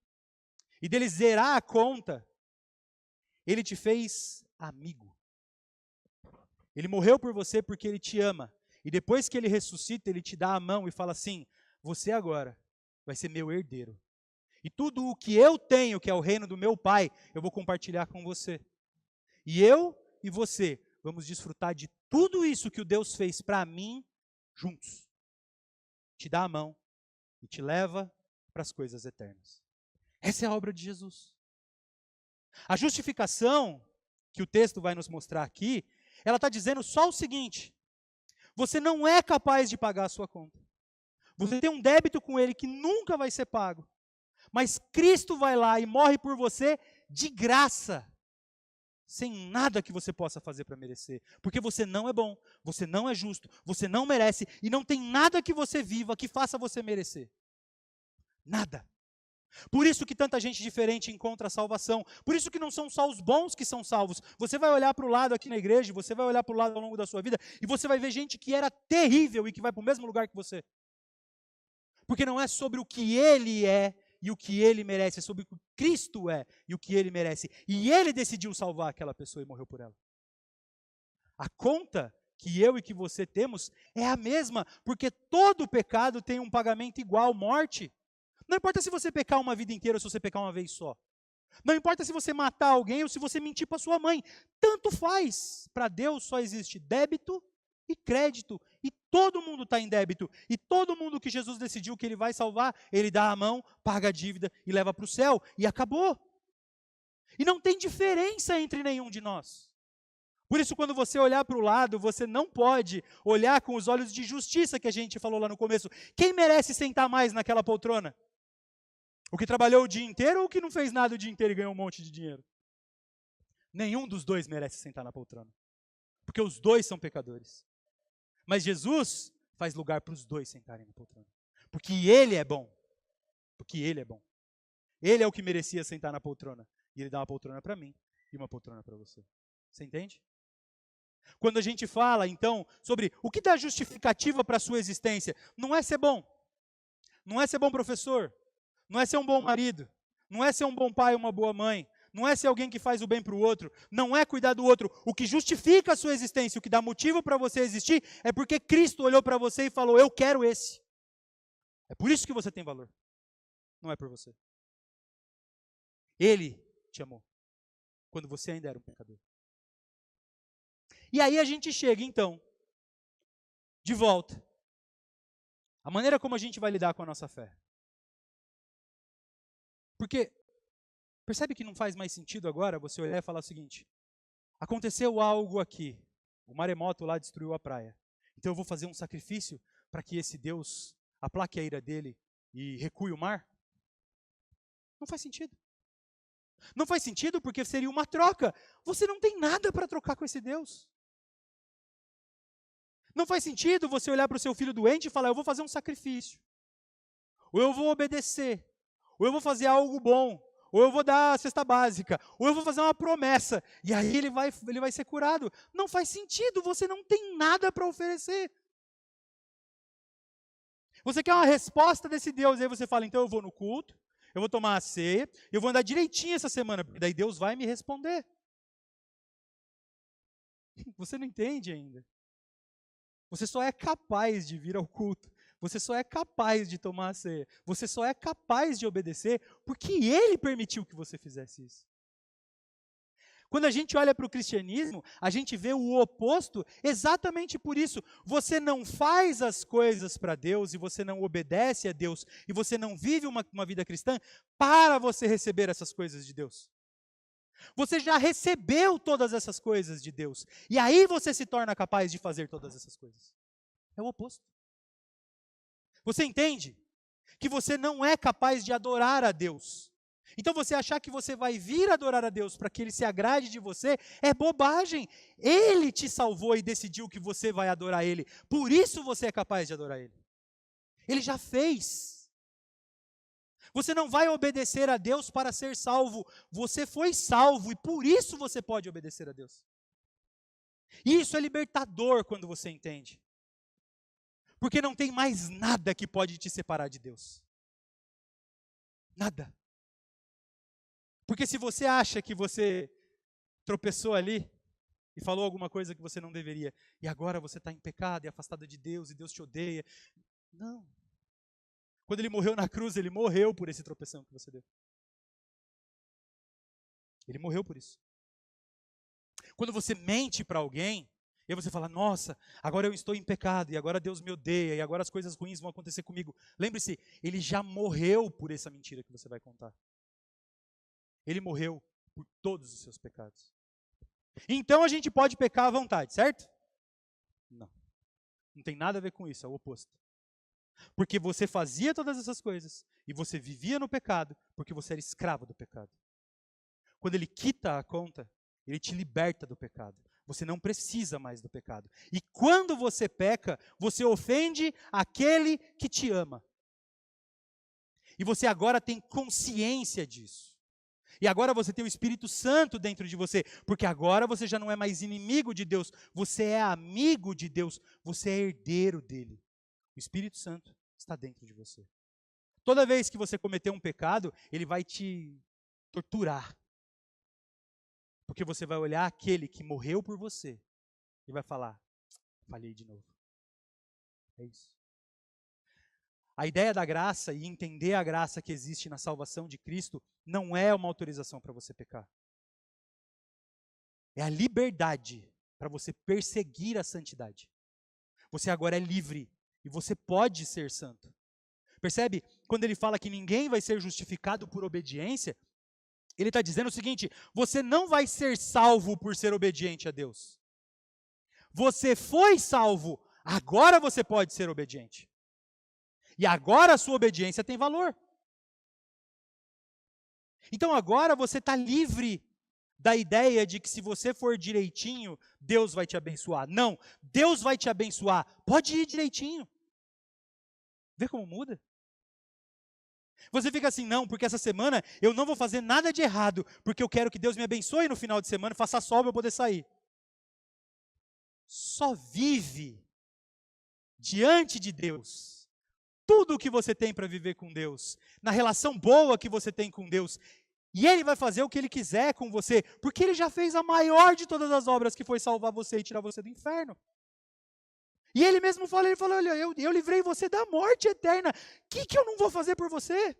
e dele zerar a conta, ele te fez amigo. Ele morreu por você porque ele te ama. E depois que ele ressuscita, ele te dá a mão e fala assim, você agora vai ser meu herdeiro. E tudo o que eu tenho, que é o reino do meu Pai, eu vou compartilhar com você. E eu e você vamos desfrutar de tudo isso que o Deus fez para mim juntos. Te dá a mão e te leva para as coisas eternas. Essa é a obra de Jesus. A justificação que o texto vai nos mostrar aqui, ela está dizendo só o seguinte: você não é capaz de pagar a sua conta. Você tem um débito com ele que nunca vai ser pago. Mas Cristo vai lá e morre por você de graça. Sem nada que você possa fazer para merecer. Porque você não é bom, você não é justo, você não merece, e não tem nada que você viva que faça você merecer. Nada. Por isso que tanta gente diferente encontra a salvação. Por isso que não são só os bons que são salvos. Você vai olhar para o lado aqui na igreja, você vai olhar para o lado ao longo da sua vida, e você vai ver gente que era terrível e que vai para o mesmo lugar que você. Porque não é sobre o que ele é, e o que ele merece, é sobre o que Cristo é e o que ele merece. E ele decidiu salvar aquela pessoa e morreu por ela. A conta que eu e que você temos é a mesma, porque todo pecado tem um pagamento igual, morte. Não importa se você pecar uma vida inteira ou se você pecar uma vez só. Não importa se você matar alguém ou se você mentir para sua mãe. Tanto faz. Para Deus só existe débito e crédito. E todo mundo está em débito. E todo mundo que Jesus decidiu que ele vai salvar, ele dá a mão, paga a dívida e leva para o céu. E acabou. E não tem diferença entre nenhum de nós. Por isso, quando você olhar para o lado, você não pode olhar com os olhos de justiça que a gente falou lá no começo. Quem merece sentar mais naquela poltrona? O que trabalhou o dia inteiro ou o que não fez nada o dia inteiro e ganhou um monte de dinheiro? Nenhum dos dois merece sentar na poltrona. Porque os dois são pecadores. Mas Jesus faz lugar para os dois sentarem na poltrona. Porque ele é bom. Porque ele é bom. Ele é o que merecia sentar na poltrona. E ele dá uma poltrona para mim e uma poltrona para você. Você entende? Quando a gente fala, então, sobre o que dá justificativa para a sua existência, não é ser bom. Não é ser bom professor. Não é ser um bom marido. Não é ser um bom pai, uma boa mãe. Não é ser alguém que faz o bem para o outro. Não é cuidar do outro. O que justifica a sua existência, o que dá motivo para você existir, é porque Cristo olhou para você e falou, eu quero esse. É por isso que você tem valor. Não é por você. Ele te amou. Quando você ainda era um pecador. E aí a gente chega, então, de volta. A maneira como a gente vai lidar com a nossa fé. Porque Percebe que não faz mais sentido agora você olhar e falar o seguinte: aconteceu algo aqui, o maremoto lá destruiu a praia, então eu vou fazer um sacrifício para que esse Deus aplaque a ira dele e recue o mar? Não faz sentido. Não faz sentido porque seria uma troca. Você não tem nada para trocar com esse Deus. Não faz sentido você olhar para o seu filho doente e falar: eu vou fazer um sacrifício, ou eu vou obedecer, ou eu vou fazer algo bom, ou eu vou dar a cesta básica, ou eu vou fazer uma promessa, e aí ele vai ser curado. Não faz sentido, você não tem nada para oferecer. Você quer uma resposta desse Deus, aí você fala: então eu vou no culto, eu vou tomar a ceia, eu vou andar direitinho essa semana, porque daí Deus vai me responder. Você não entende ainda. Você só é capaz de vir ao culto, você só é capaz de tomar a ceia, você só é capaz de obedecer porque Ele permitiu que você fizesse isso. Quando a gente olha para o cristianismo, a gente vê o oposto exatamente por isso. Você não faz as coisas para Deus e você não obedece a Deus e você não vive uma vida cristã para você receber essas coisas de Deus. Você já recebeu todas essas coisas de Deus. E aí você se torna capaz de fazer todas essas coisas. É o oposto. Você entende que você não é capaz de adorar a Deus. Então você achar que você vai vir adorar a Deus para que Ele se agrade de você é bobagem. Ele te salvou e decidiu que você vai adorar Ele. Por isso você é capaz de adorar Ele. Ele já fez. Você não vai obedecer a Deus para ser salvo. Você foi salvo e por isso você pode obedecer a Deus. E isso é libertador quando você entende. Porque não tem mais nada que pode te separar de Deus. Nada. Porque se você acha que você tropeçou ali e falou alguma coisa que você não deveria, e agora você está em pecado e afastado de Deus e Deus te odeia. Não. Quando Ele morreu na cruz, Ele morreu por esse tropeção que você deu. Ele morreu por isso. Quando você mente para alguém, e aí você fala: nossa, agora eu estou em pecado, e agora Deus me odeia, e agora as coisas ruins vão acontecer comigo. Lembre-se, Ele já morreu por essa mentira que você vai contar. Ele morreu por todos os seus pecados. Então a gente pode pecar à vontade, certo? Não. Não tem nada a ver com isso, é o oposto. Porque você fazia todas essas coisas e você vivia no pecado porque você era escravo do pecado. Quando Ele quita a conta, Ele te liberta do pecado. Você não precisa mais do pecado. E quando você peca, você ofende aquele que te ama. E você agora tem consciência disso. E agora você tem o Espírito Santo dentro de você, porque agora você já não é mais inimigo de Deus, você é amigo de Deus, você é herdeiro dele. O Espírito Santo está dentro de você. Toda vez que você cometer um pecado, ele vai te torturar. Porque você vai olhar aquele que morreu por você e vai falar: falhei de novo. É isso. A ideia da graça e entender a graça que existe na salvação de Cristo não é uma autorização para você pecar. É a liberdade para você perseguir a santidade. Você agora é livre e você pode ser santo. Percebe? Quando ele fala que ninguém vai ser justificado por obediência, ele está dizendo o seguinte: você não vai ser salvo por ser obediente a Deus. Você foi salvo, agora você pode ser obediente. E agora a sua obediência tem valor. Então agora você está livre da ideia de que se você for direitinho, Deus vai te abençoar. Não, Deus vai te abençoar. Pode ir direitinho. Vê como muda? Você fica assim: não, porque essa semana eu não vou fazer nada de errado, porque eu quero que Deus me abençoe no final de semana, faça sol para eu poder sair. Só vive diante de Deus tudo o que você tem para viver com Deus, na relação boa que você tem com Deus, e Ele vai fazer o que Ele quiser com você, porque Ele já fez a maior de todas as obras, que foi salvar você e tirar você do inferno. E Ele mesmo fala, Ele fala: olha, eu livrei você da morte eterna, o que eu não vou fazer por você?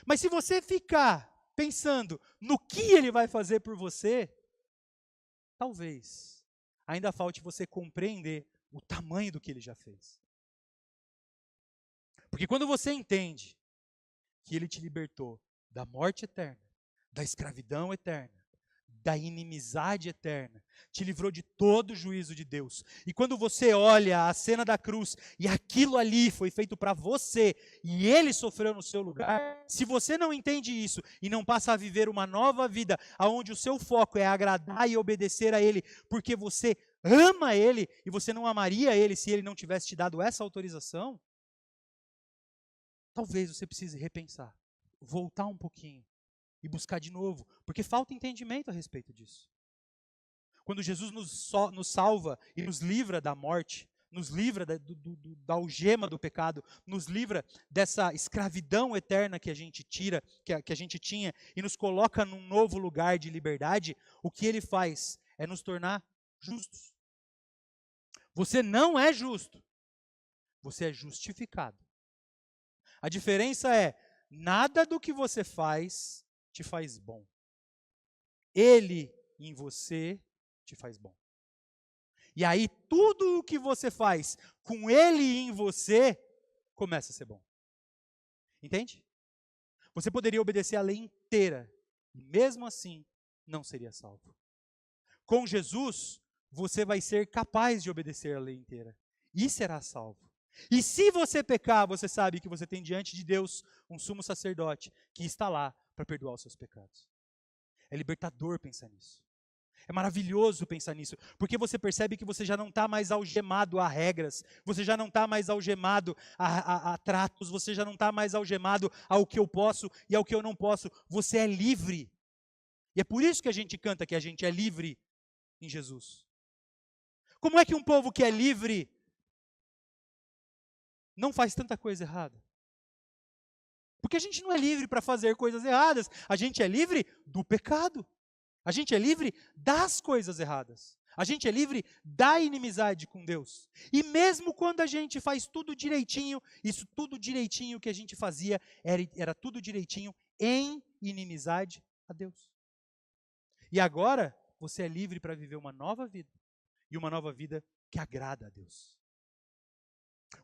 Mas se você ficar pensando no que Ele vai fazer por você, talvez ainda falte você compreender o tamanho do que Ele já fez. Porque quando você entende que Ele te libertou da morte eterna, da escravidão eterna, da inimizade eterna, te livrou de todo o juízo de Deus. E quando você olha a cena da cruz, e aquilo ali foi feito para você, e Ele sofreu no seu lugar, se você não entende isso, e não passa a viver uma nova vida, onde o seu foco é agradar e obedecer a Ele, porque você ama Ele, e você não amaria Ele se Ele não tivesse te dado essa autorização, talvez você precise repensar, voltar um pouquinho, e buscar de novo, porque falta entendimento a respeito disso. Quando Jesus nos salva e nos livra da morte, nos livra da algema do pecado, nos livra dessa escravidão eterna que a gente que a gente tinha, e nos coloca num novo lugar de liberdade, o que Ele faz é nos tornar justos. Você não é justo, você é justificado. A diferença é, nada do que você faz te faz bom. Ele em você te faz bom. E aí tudo o que você faz com Ele em você começa a ser bom. Entende? Você poderia obedecer a lei inteira e mesmo assim não seria salvo. Com Jesus, você vai ser capaz de obedecer a lei inteira e será salvo. E se você pecar, você sabe que você tem diante de Deus um sumo sacerdote que está lá para perdoar os seus pecados. É libertador pensar nisso. É maravilhoso pensar nisso, porque você percebe que você já não está mais algemado a regras, você já não está mais algemado a tratos, você já não está mais algemado ao que eu posso e ao que eu não posso. Você é livre. E é por isso que a gente canta que a gente é livre em Jesus. Como é que um povo que é livre não faz tanta coisa errada? Porque a gente não é livre para fazer coisas erradas, a gente é livre do pecado. A gente é livre das coisas erradas. A gente é livre da inimizade com Deus. E mesmo quando a gente faz tudo direitinho, isso tudo direitinho que a gente fazia, era tudo direitinho em inimizade a Deus. E agora, você é livre para viver uma nova vida. E uma nova vida que agrada a Deus.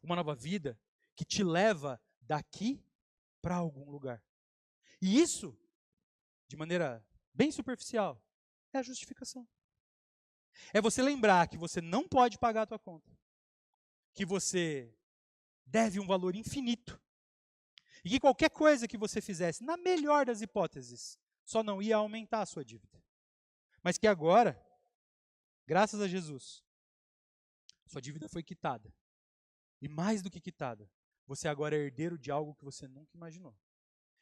Uma nova vida que te leva daqui para algum lugar. E isso, de maneira bem superficial, é a justificação. É você lembrar que você não pode pagar a tua conta, que você deve um valor infinito, e que qualquer coisa que você fizesse, na melhor das hipóteses, só não ia aumentar a sua dívida. Mas que agora, graças a Jesus, sua dívida foi quitada. E mais do que quitada, você agora é herdeiro de algo que você nunca imaginou.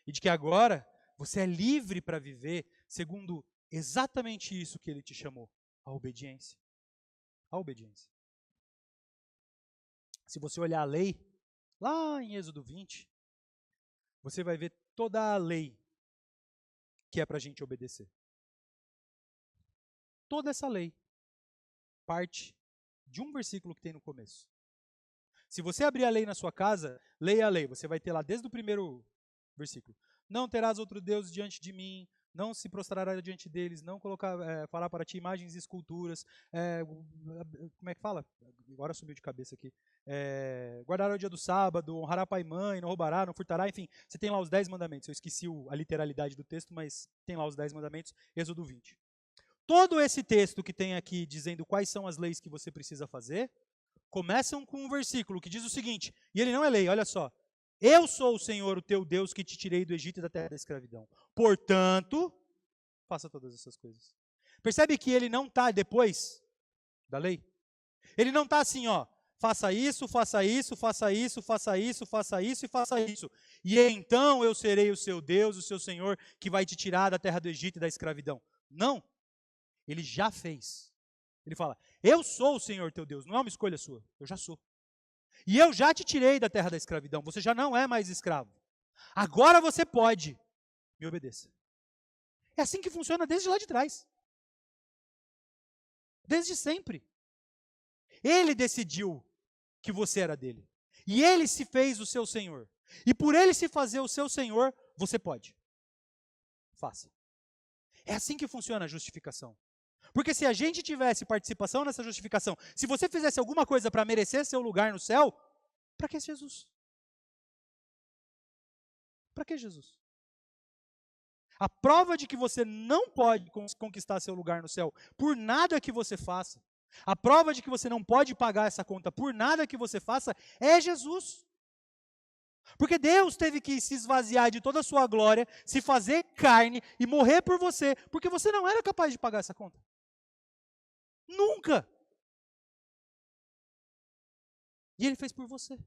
E de que agora você é livre para viver segundo exatamente isso que Ele te chamou, a obediência. A obediência. Se você olhar a lei, lá em Êxodo 20, você vai ver toda a lei que é para a gente obedecer. Toda essa lei parte de um versículo que tem no começo. Se você abrir a lei na sua casa, leia a lei, você vai ter lá desde o primeiro versículo. Não terás outro Deus diante de mim, não se prostrará diante deles, não fará para ti imagens e esculturas. Como é que fala? Agora subiu de cabeça aqui. Guardará o dia do sábado, honrará pai e mãe, não roubará, não furtará, enfim. Você tem lá os 10 mandamentos. Eu esqueci a literalidade do texto, mas tem lá os 10 mandamentos, Êxodo 20. Todo esse texto que tem aqui dizendo quais são as leis que você precisa fazer, começam com um versículo que diz o seguinte, e ele não é lei, olha só. Eu sou o Senhor, o teu Deus, que te tirei do Egito e da terra da escravidão. Portanto, faça todas essas coisas. Percebe que ele não está depois da lei? Ele não está assim, ó, faça isso, faça isso, faça isso, faça isso, faça isso e faça isso. E então eu serei o seu Deus, o seu Senhor, que vai te tirar da terra do Egito e da escravidão. Não. Ele já fez. Ele fala, eu sou o Senhor teu Deus, não é uma escolha sua, eu já sou. E eu já te tirei da terra da escravidão, você já não é mais escravo. Agora você pode, me obedeça. É assim que funciona desde lá de trás. Desde sempre. Ele decidiu que você era dele. E ele se fez o seu Senhor. E por ele se fazer o seu Senhor, você pode. Faça. É assim que funciona a justificação. Porque se a gente tivesse participação nessa justificação, se você fizesse alguma coisa para merecer seu lugar no céu, para que Jesus? Para que Jesus? A prova de que você não pode conquistar seu lugar no céu por nada que você faça, a prova de que você não pode pagar essa conta por nada que você faça, é Jesus. Porque Deus teve que se esvaziar de toda a sua glória, se fazer carne e morrer por você, porque você não era capaz de pagar essa conta. Nunca! E Ele fez por você.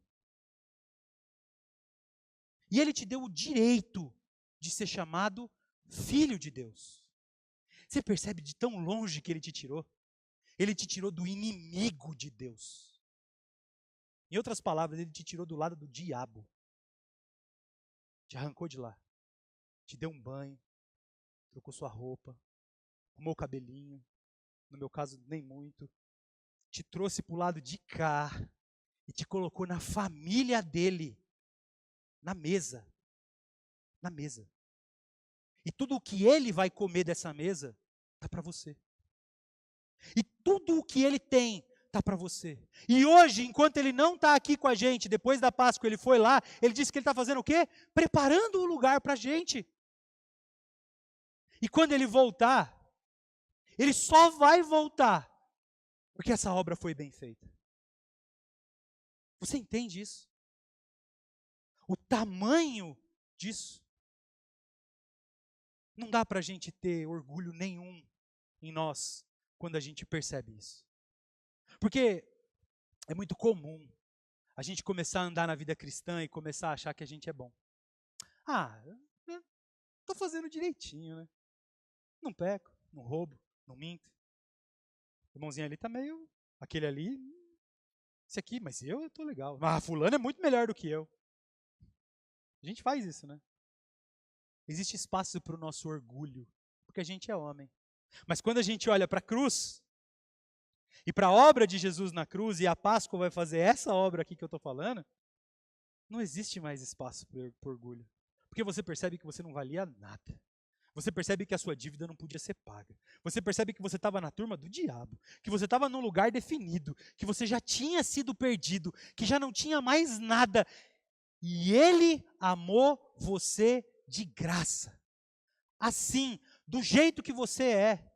E Ele te deu o direito de ser chamado filho de Deus. Você percebe de tão longe que Ele te tirou? Ele te tirou do inimigo de Deus. Em outras palavras, Ele te tirou do lado do diabo. Te arrancou de lá. Te deu um banho. Trocou sua roupa. Arrumou o cabelinho. No meu caso, nem muito. Te trouxe para o lado de cá. E te colocou na família dele. Na mesa. Na mesa. E tudo o que ele vai comer dessa mesa, está para você. E tudo o que ele tem, está para você. E hoje, enquanto ele não está aqui com a gente, depois da Páscoa ele foi lá, ele disse que ele está fazendo o quê? Preparando o lugar para a gente. E quando ele voltar, ele só vai voltar, porque essa obra foi bem feita. Você entende isso? O tamanho disso. Não dá para a gente ter orgulho nenhum em nós quando a gente percebe isso. Porque é muito comum a gente começar a andar na vida cristã e começar a achar que a gente é bom. Estou fazendo direitinho, né? Não peco, não roubo, não minto. O irmãozinho ali está meio... Aquele ali... Esse aqui, mas eu estou legal. Fulano é muito melhor do que eu. A gente faz isso, né? Existe espaço para o nosso orgulho, porque a gente é homem. Mas quando a gente olha para a cruz, e para a obra de Jesus na cruz, e a Páscoa vai fazer essa obra aqui que eu estou falando, não existe mais espaço para orgulho. Porque você percebe que você não valia nada. Você percebe que a sua dívida não podia ser paga. Você percebe que você estava na turma do diabo, que você estava num lugar definido, que você já tinha sido perdido, que já não tinha mais nada. E Ele amou você de graça. Assim, do jeito que você é.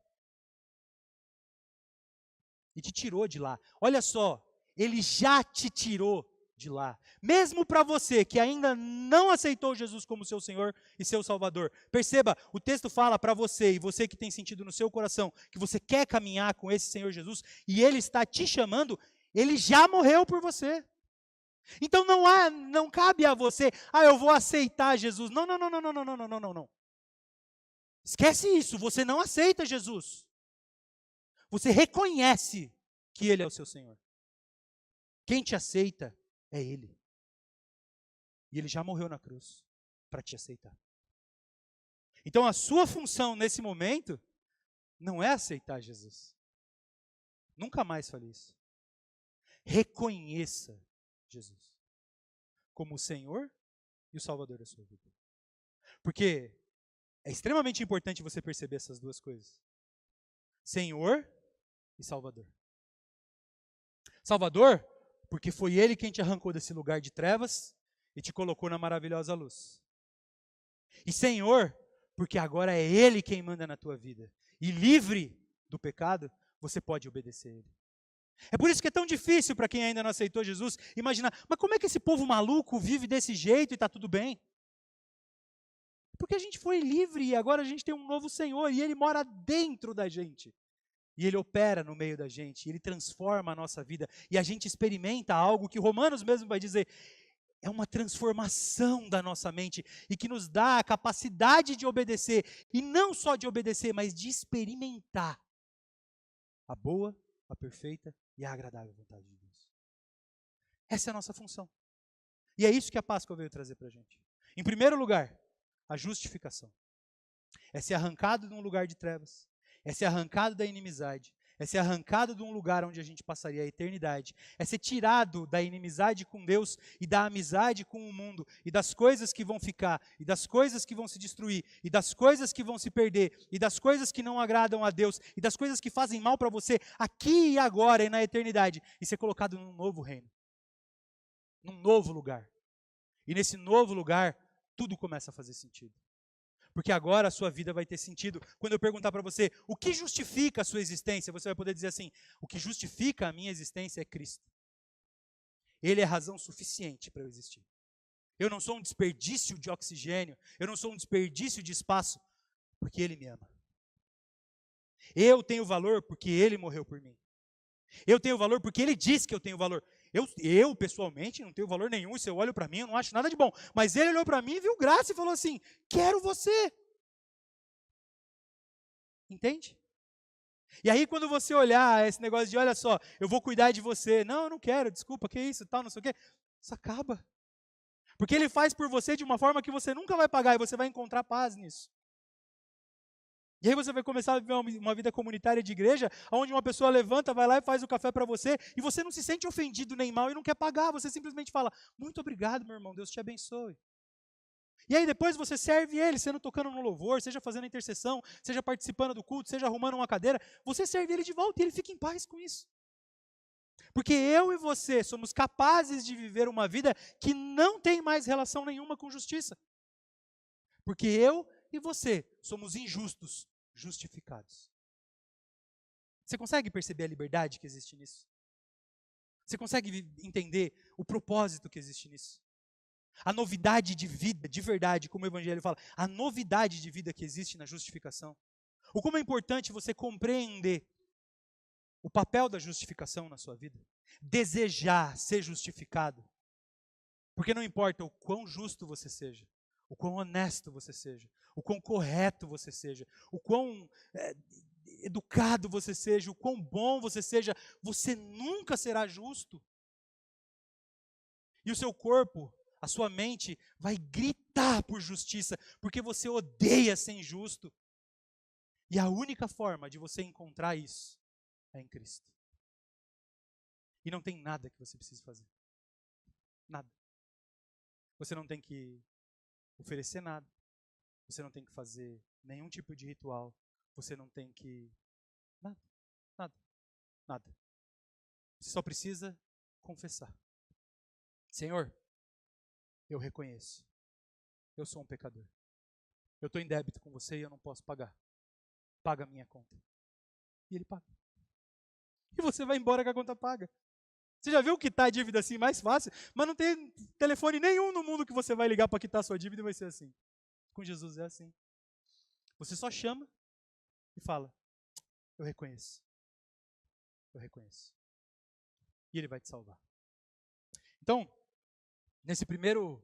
E te tirou de lá. Olha só, Ele já te tirou de lá. Mesmo para você que ainda não aceitou Jesus como seu Senhor e seu Salvador. Perceba, o texto fala para você, e você que tem sentido no seu coração, que você quer caminhar com esse Senhor Jesus, e Ele está te chamando, Ele já morreu por você. Então não cabe a você, eu vou aceitar Jesus. Não. Esquece isso, você não aceita Jesus. Você reconhece que Ele é o seu Senhor. Quem te aceita é Ele. E Ele já morreu na cruz para te aceitar. Então a sua função nesse momento não é aceitar Jesus. Nunca mais fale isso. Reconheça Jesus como o Senhor e o Salvador da sua vida. Porque é extremamente importante você perceber essas duas coisas. Senhor e Salvador. Salvador, porque foi Ele quem te arrancou desse lugar de trevas e te colocou na maravilhosa luz. E Senhor, porque agora é Ele quem manda na tua vida. E livre do pecado, você pode obedecer a Ele. É por isso que é tão difícil para quem ainda não aceitou Jesus imaginar, mas como é que esse povo maluco vive desse jeito e está tudo bem? Porque a gente foi livre e agora a gente tem um novo Senhor e Ele mora dentro da gente. E Ele opera no meio da gente, e Ele transforma a nossa vida. E a gente experimenta algo que Romanos mesmo vai dizer, é uma transformação da nossa mente e que nos dá a capacidade de obedecer. E não só de obedecer, mas de experimentar a boa, a perfeita e a agradável vontade de Deus. Essa é a nossa função. E é isso que a Páscoa veio trazer para a gente. Em primeiro lugar, a justificação. É ser arrancado de um lugar de trevas. É ser arrancado da inimizade. É ser arrancado de um lugar onde a gente passaria a eternidade. É ser tirado da inimizade com Deus e da amizade com o mundo. E das coisas que vão ficar. E das coisas que vão se destruir. E das coisas que vão se perder. E das coisas que não agradam a Deus. E das coisas que fazem mal para você aqui e agora e na eternidade. E ser colocado num novo reino. Num novo lugar. E nesse novo lugar, tudo começa a fazer sentido. Porque agora a sua vida vai ter sentido. Quando eu perguntar para você, o que justifica a sua existência? Você vai poder dizer assim, o que justifica a minha existência é Cristo. Ele é razão suficiente para eu existir. Eu não sou um desperdício de oxigênio, eu não sou um desperdício de espaço, porque Ele me ama. Eu tenho valor porque Ele morreu por mim. Eu tenho valor porque Ele disse que eu tenho valor. Eu pessoalmente, não tenho valor nenhum, se eu olho para mim, eu não acho nada de bom. Mas Ele olhou para mim, viu graça e falou assim, quero você. Entende? E aí quando você olhar esse negócio de, olha só, eu vou cuidar de você. Não, eu não quero, desculpa, que isso, tal, não sei o quê. Isso acaba. Porque Ele faz por você de uma forma que você nunca vai pagar e você vai encontrar paz nisso. E aí você vai começar a viver uma vida comunitária de igreja, onde uma pessoa levanta, vai lá e faz o café para você, e você não se sente ofendido nem mal e não quer pagar, você simplesmente fala, muito obrigado, meu irmão, Deus te abençoe. E aí depois você serve ele, sendo tocando no louvor, seja fazendo a intercessão, seja participando do culto, seja arrumando uma cadeira, você serve ele de volta e ele fica em paz com isso. Porque eu e você somos capazes de viver uma vida que não tem mais relação nenhuma com justiça. Porque eu e você somos injustos, justificados. Você consegue perceber a liberdade que existe nisso? Você consegue entender o propósito que existe nisso? A novidade de vida, de verdade, como o Evangelho fala, a novidade de vida que existe na justificação. O como é importante você compreender o papel da justificação na sua vida. Desejar ser justificado. Porque não importa o quão justo você seja, o quão honesto você seja, o quão correto você seja, o quão educado você seja, o quão bom você seja, você nunca será justo. E o seu corpo, a sua mente, vai gritar por justiça, porque você odeia ser injusto. E a única forma de você encontrar isso é em Cristo. E não tem nada que você precise fazer. Nada. Você não tem que oferecer nada. Você não tem que fazer nenhum tipo de ritual. Você não tem que... Nada. Nada. Nada. Você só precisa confessar. Senhor, eu reconheço. Eu sou um pecador. Eu estou em débito com você e eu não posso pagar. Paga a minha conta. E ele paga. E você vai embora com a conta paga. Você já viu quitar a dívida assim mais fácil? Mas não tem telefone nenhum no mundo que você vai ligar para quitar a sua dívida e vai ser assim. Com Jesus é assim. Você só chama e fala, eu reconheço. Eu reconheço. E Ele vai te salvar. Então, nesse primeiro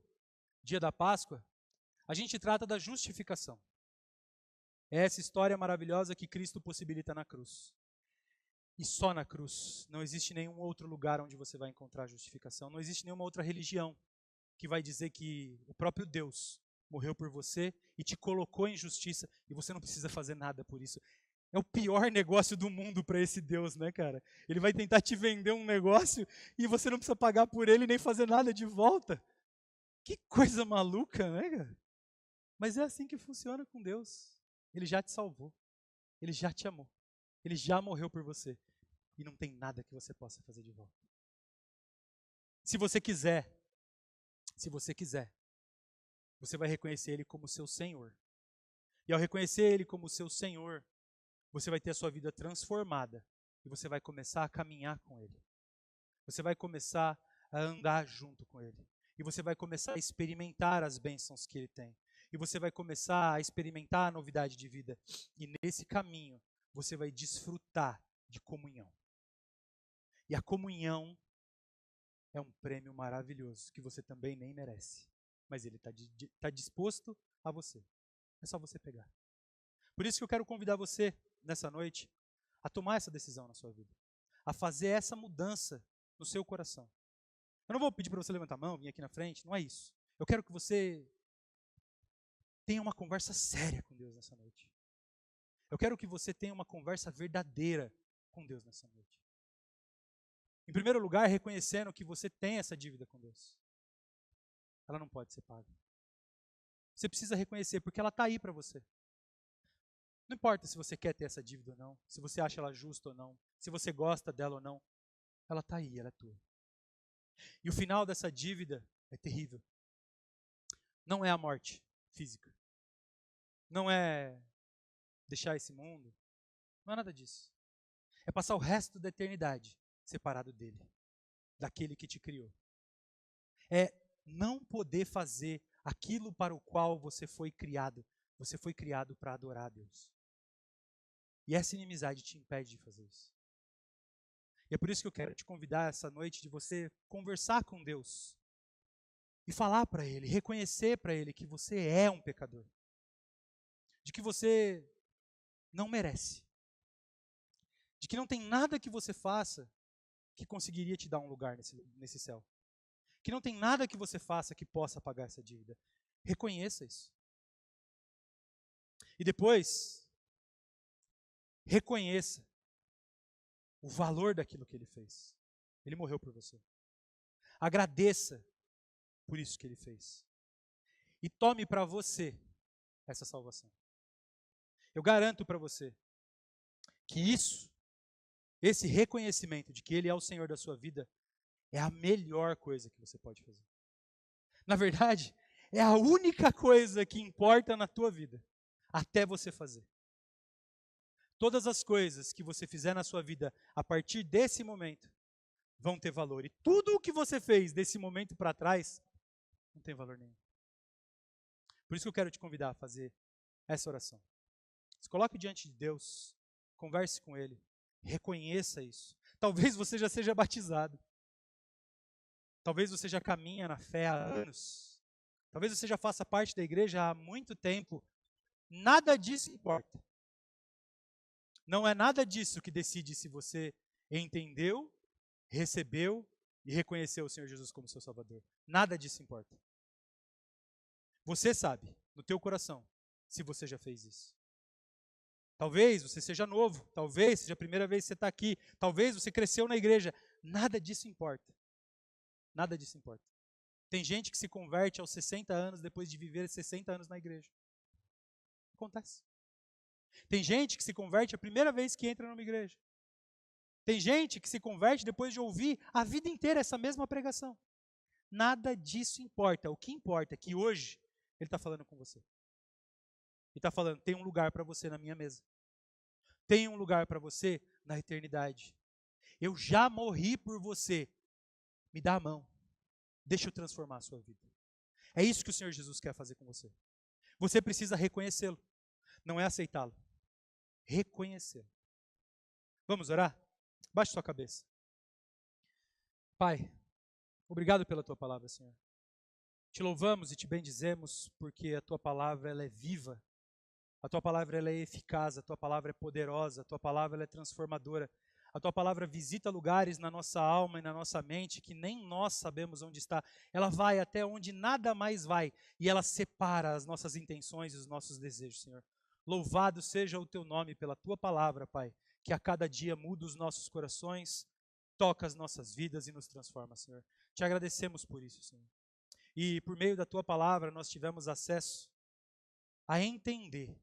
dia da Páscoa, a gente trata da justificação. É essa história maravilhosa que Cristo possibilita na cruz. E só na cruz. Não existe nenhum outro lugar onde você vai encontrar justificação. Não existe nenhuma outra religião que vai dizer que o próprio Deus morreu por você e te colocou em justiça e você não precisa fazer nada por isso. É o pior negócio do mundo para esse Deus, né, cara? Ele vai tentar te vender um negócio e você não precisa pagar por ele nem fazer nada de volta. Que coisa maluca, né, cara? Mas é assim que funciona com Deus. Ele já te salvou. Ele já te amou. Ele já morreu por você. E não tem nada que você possa fazer de volta. Se você quiser, você vai reconhecer Ele como seu Senhor. E ao reconhecer Ele como seu Senhor, você vai ter a sua vida transformada. E você vai começar a caminhar com Ele. Você vai começar a andar junto com Ele. E você vai começar a experimentar as bênçãos que Ele tem. E você vai começar a experimentar a novidade de vida. E nesse caminho, você vai desfrutar de comunhão. E a comunhão é um prêmio maravilhoso que você também nem merece. Mas Ele está disposto a você. É só você pegar. Por isso que eu quero convidar você, nessa noite, a tomar essa decisão na sua vida. A fazer essa mudança no seu coração. Eu não vou pedir para você levantar a mão, vir aqui na frente, não é isso. Eu quero que você tenha uma conversa séria com Deus nessa noite. Eu quero que você tenha uma conversa verdadeira com Deus nessa noite. Em primeiro lugar, reconhecendo que você tem essa dívida com Deus. Ela não pode ser paga. Você precisa reconhecer, porque ela está aí para você. Não importa se você quer ter essa dívida ou não, se você acha ela justa ou não, se você gosta dela ou não, ela está aí, ela é tua. E o final dessa dívida é terrível. Não é a morte física. Não é deixar esse mundo. Não é nada disso. É passar o resto da eternidade separado dele, daquele que te criou. É não poder fazer aquilo para o qual você foi criado. Você foi criado para adorar a Deus. E essa inimizade te impede de fazer isso. E é por isso que eu quero te convidar essa noite de você conversar com Deus e falar para Ele, reconhecer para Ele que você é um pecador, de que você não merece, de que não tem nada que você faça que conseguiria te dar um lugar nesse céu, que não tem nada que você faça que possa pagar essa dívida. Reconheça isso. E depois, reconheça o valor daquilo que Ele fez. Ele morreu por você. Agradeça por isso que Ele fez. E tome para você essa salvação. Eu garanto para você que esse reconhecimento de que Ele é o Senhor da sua vida, é a melhor coisa que você pode fazer. Na verdade, é a única coisa que importa na tua vida, até você fazer. Todas as coisas que você fizer na sua vida a partir desse momento vão ter valor. E tudo o que você fez desse momento para trás não tem valor nenhum. Por isso que eu quero te convidar a fazer essa oração. Se coloque diante de Deus, converse com Ele, reconheça isso. Talvez você já seja batizado. Talvez você já caminha na fé há anos. Talvez você já faça parte da igreja há muito tempo. Nada disso importa. Não é nada disso que decide se você entendeu, recebeu e reconheceu o Senhor Jesus como seu Salvador. Nada disso importa. Você sabe, no teu coração, se você já fez isso. Talvez você seja novo, talvez seja a primeira vez que você está aqui, talvez você cresceu na igreja. Nada disso importa. Nada disso importa. Tem gente que se converte aos 60 anos depois de viver 60 anos na igreja. Acontece. Tem gente que se converte a primeira vez que entra numa igreja. Tem gente que se converte depois de ouvir a vida inteira essa mesma pregação. Nada disso importa. O que importa é que hoje Ele está falando com você. Ele está falando, tem um lugar para você na minha mesa. Tem um lugar para você na eternidade. Eu já morri por você. Me dá a mão. Deixa eu transformar a sua vida. É isso que o Senhor Jesus quer fazer com você. Você precisa reconhecê-lo. Não é aceitá-lo. Reconhecê-lo. Vamos orar? Baixe sua cabeça. Pai, obrigado pela tua palavra, Senhor. Te louvamos e te bendizemos porque a tua palavra ela é viva. A tua palavra ela é eficaz, a tua palavra é poderosa, a tua palavra ela é transformadora. A tua palavra visita lugares na nossa alma e na nossa mente que nem nós sabemos onde está. Ela vai até onde nada mais vai e ela separa as nossas intenções e os nossos desejos, Senhor. Louvado seja o teu nome pela tua palavra, Pai, que a cada dia muda os nossos corações, toca as nossas vidas e nos transforma, Senhor. Te agradecemos por isso, Senhor. E por meio da tua palavra nós tivemos acesso a entender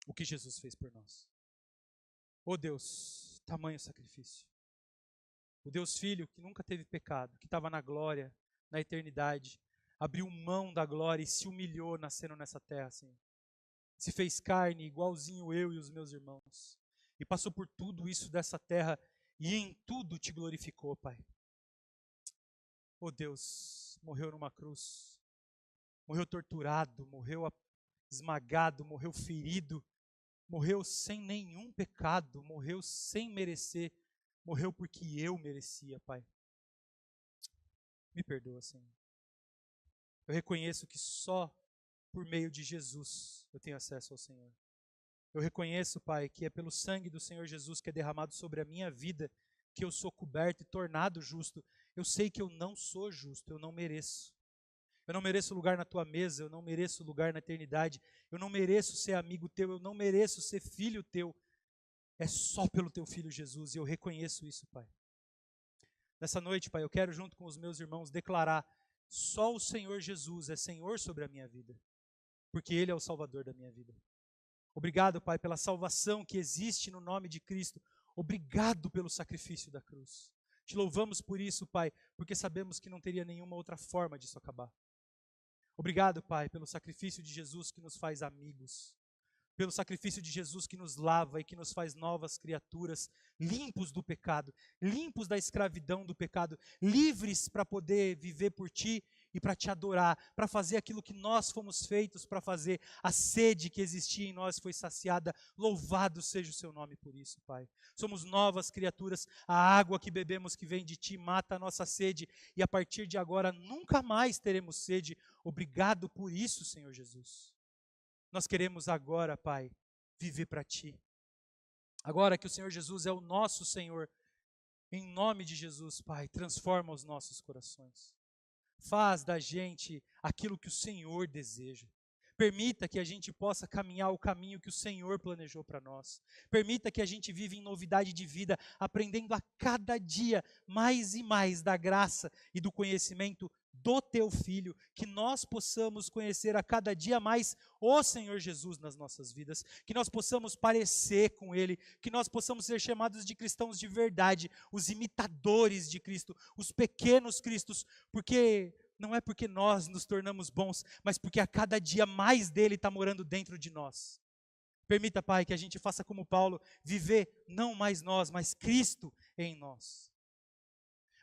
o que Jesus fez por nós. Oh Deus, tamanho sacrifício. O Deus Filho que nunca teve pecado, que estava na glória, na eternidade, abriu mão da glória e se humilhou nascendo nessa terra, Senhor. Se fez carne, igualzinho eu e os meus irmãos. E passou por tudo isso dessa terra e em tudo te glorificou, Pai. Oh Deus, morreu numa cruz. Morreu torturado, morreu esmagado, morreu ferido. Morreu sem nenhum pecado, morreu sem merecer, morreu porque eu merecia, Pai. Me perdoa, Senhor. Eu reconheço que só por meio de Jesus eu tenho acesso ao Senhor. Eu reconheço, Pai, que é pelo sangue do Senhor Jesus que é derramado sobre a minha vida que eu sou coberto e tornado justo. Eu sei que eu não sou justo, eu não mereço. Eu não mereço lugar na tua mesa, eu não mereço lugar na eternidade, eu não mereço ser amigo teu, eu não mereço ser filho teu. É só pelo teu filho Jesus e eu reconheço isso, Pai. Nessa noite, Pai, eu quero junto com os meus irmãos declarar: só o Senhor Jesus é Senhor sobre a minha vida, porque Ele é o Salvador da minha vida. Obrigado, Pai, pela salvação que existe no nome de Cristo. Obrigado pelo sacrifício da cruz. Te louvamos por isso, Pai, porque sabemos que não teria nenhuma outra forma disso acabar. Obrigado, Pai, pelo sacrifício de Jesus que nos faz amigos, pelo sacrifício de Jesus que nos lava e que nos faz novas criaturas, limpos do pecado, limpos da escravidão do pecado, livres para poder viver por Ti e para Te adorar, para fazer aquilo que nós fomos feitos para fazer. A sede que existia em nós foi saciada. Louvado seja o Seu nome por isso, Pai. Somos novas criaturas. A água que bebemos que vem de Ti mata a nossa sede e a partir de agora nunca mais teremos sede. Obrigado por isso, Senhor Jesus. Nós queremos agora, Pai, viver para Ti. Agora que o Senhor Jesus é o nosso Senhor, em nome de Jesus, Pai, transforma os nossos corações. Faz da gente aquilo que o Senhor deseja. Permita que a gente possa caminhar o caminho que o Senhor planejou para nós. Permita que a gente viva em novidade de vida, aprendendo a cada dia mais e mais da graça e do conhecimento do Teu Filho, que nós possamos conhecer a cada dia mais o Senhor Jesus nas nossas vidas, que nós possamos parecer com Ele, que nós possamos ser chamados de cristãos de verdade, os imitadores de Cristo, os pequenos Cristos, porque não é porque nós nos tornamos bons, mas porque a cada dia mais dele está morando dentro de nós. Permita, Pai, que a gente faça como Paulo, viver não mais nós, mas Cristo em nós.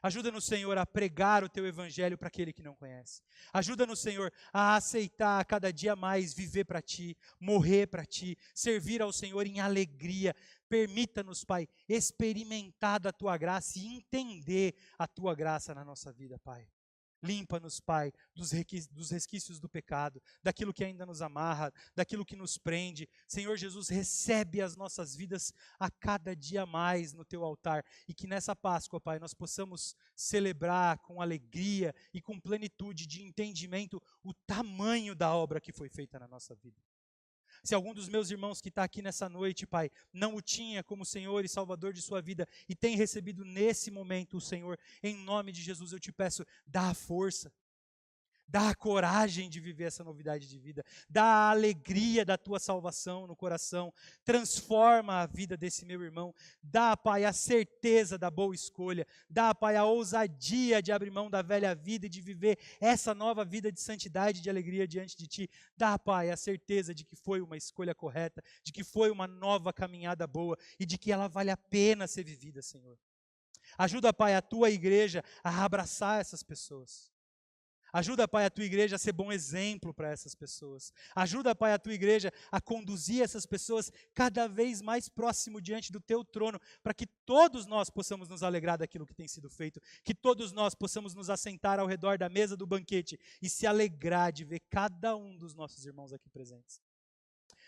Ajuda-nos, Senhor, a pregar o Teu Evangelho para aquele que não conhece. Ajuda-nos, Senhor, a aceitar a cada dia mais viver para Ti, morrer para Ti, servir ao Senhor em alegria. Permita-nos, Pai, experimentar da Tua graça e entender a Tua graça na nossa vida, Pai. Limpa-nos, Pai, dos resquícios do pecado, daquilo que ainda nos amarra, daquilo que nos prende. Senhor Jesus, recebe as nossas vidas a cada dia mais no Teu altar. E que nessa Páscoa, Pai, nós possamos celebrar com alegria e com plenitude de entendimento o tamanho da obra que foi feita na nossa vida. Se algum dos meus irmãos que está aqui nessa noite, Pai, não o tinha como Senhor e Salvador de sua vida e tem recebido nesse momento o Senhor, em nome de Jesus eu te peço, dá a força, dá a coragem de viver essa novidade de vida, dá a alegria da tua salvação no coração, transforma a vida desse meu irmão, dá, Pai, a certeza da boa escolha, dá, Pai, a ousadia de abrir mão da velha vida e de viver essa nova vida de santidade e de alegria diante de Ti, dá, Pai, a certeza de que foi uma escolha correta, de que foi uma nova caminhada boa e de que ela vale a pena ser vivida, Senhor. Ajuda, Pai, a Tua igreja a abraçar essas pessoas. Ajuda, Pai, a Tua igreja a ser bom exemplo para essas pessoas. Ajuda, Pai, a Tua igreja a conduzir essas pessoas cada vez mais próximo diante do Teu trono, para que todos nós possamos nos alegrar daquilo que tem sido feito, que todos nós possamos nos assentar ao redor da mesa do banquete e se alegrar de ver cada um dos nossos irmãos aqui presentes.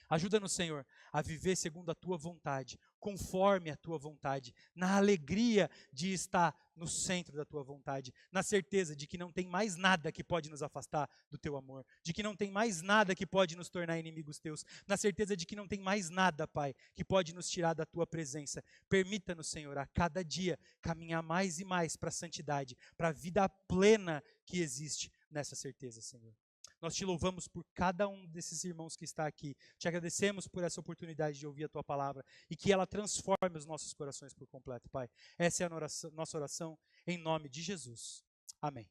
Ajuda-nos, Senhor, a viver segundo a Tua vontade, conforme a Tua vontade, na alegria de estar no centro da Tua vontade, na certeza de que não tem mais nada que pode nos afastar do Teu amor, de que não tem mais nada que pode nos tornar inimigos Teus, na certeza de que não tem mais nada, Pai, que pode nos tirar da Tua presença. Permita-nos, Senhor, a cada dia caminhar mais e mais para a santidade, para a vida plena que existe nessa certeza, Senhor. Nós Te louvamos por cada um desses irmãos que está aqui. Te agradecemos por essa oportunidade de ouvir a Tua palavra e que ela transforme os nossos corações por completo, Pai. Essa é a nossa oração em nome de Jesus. Amém.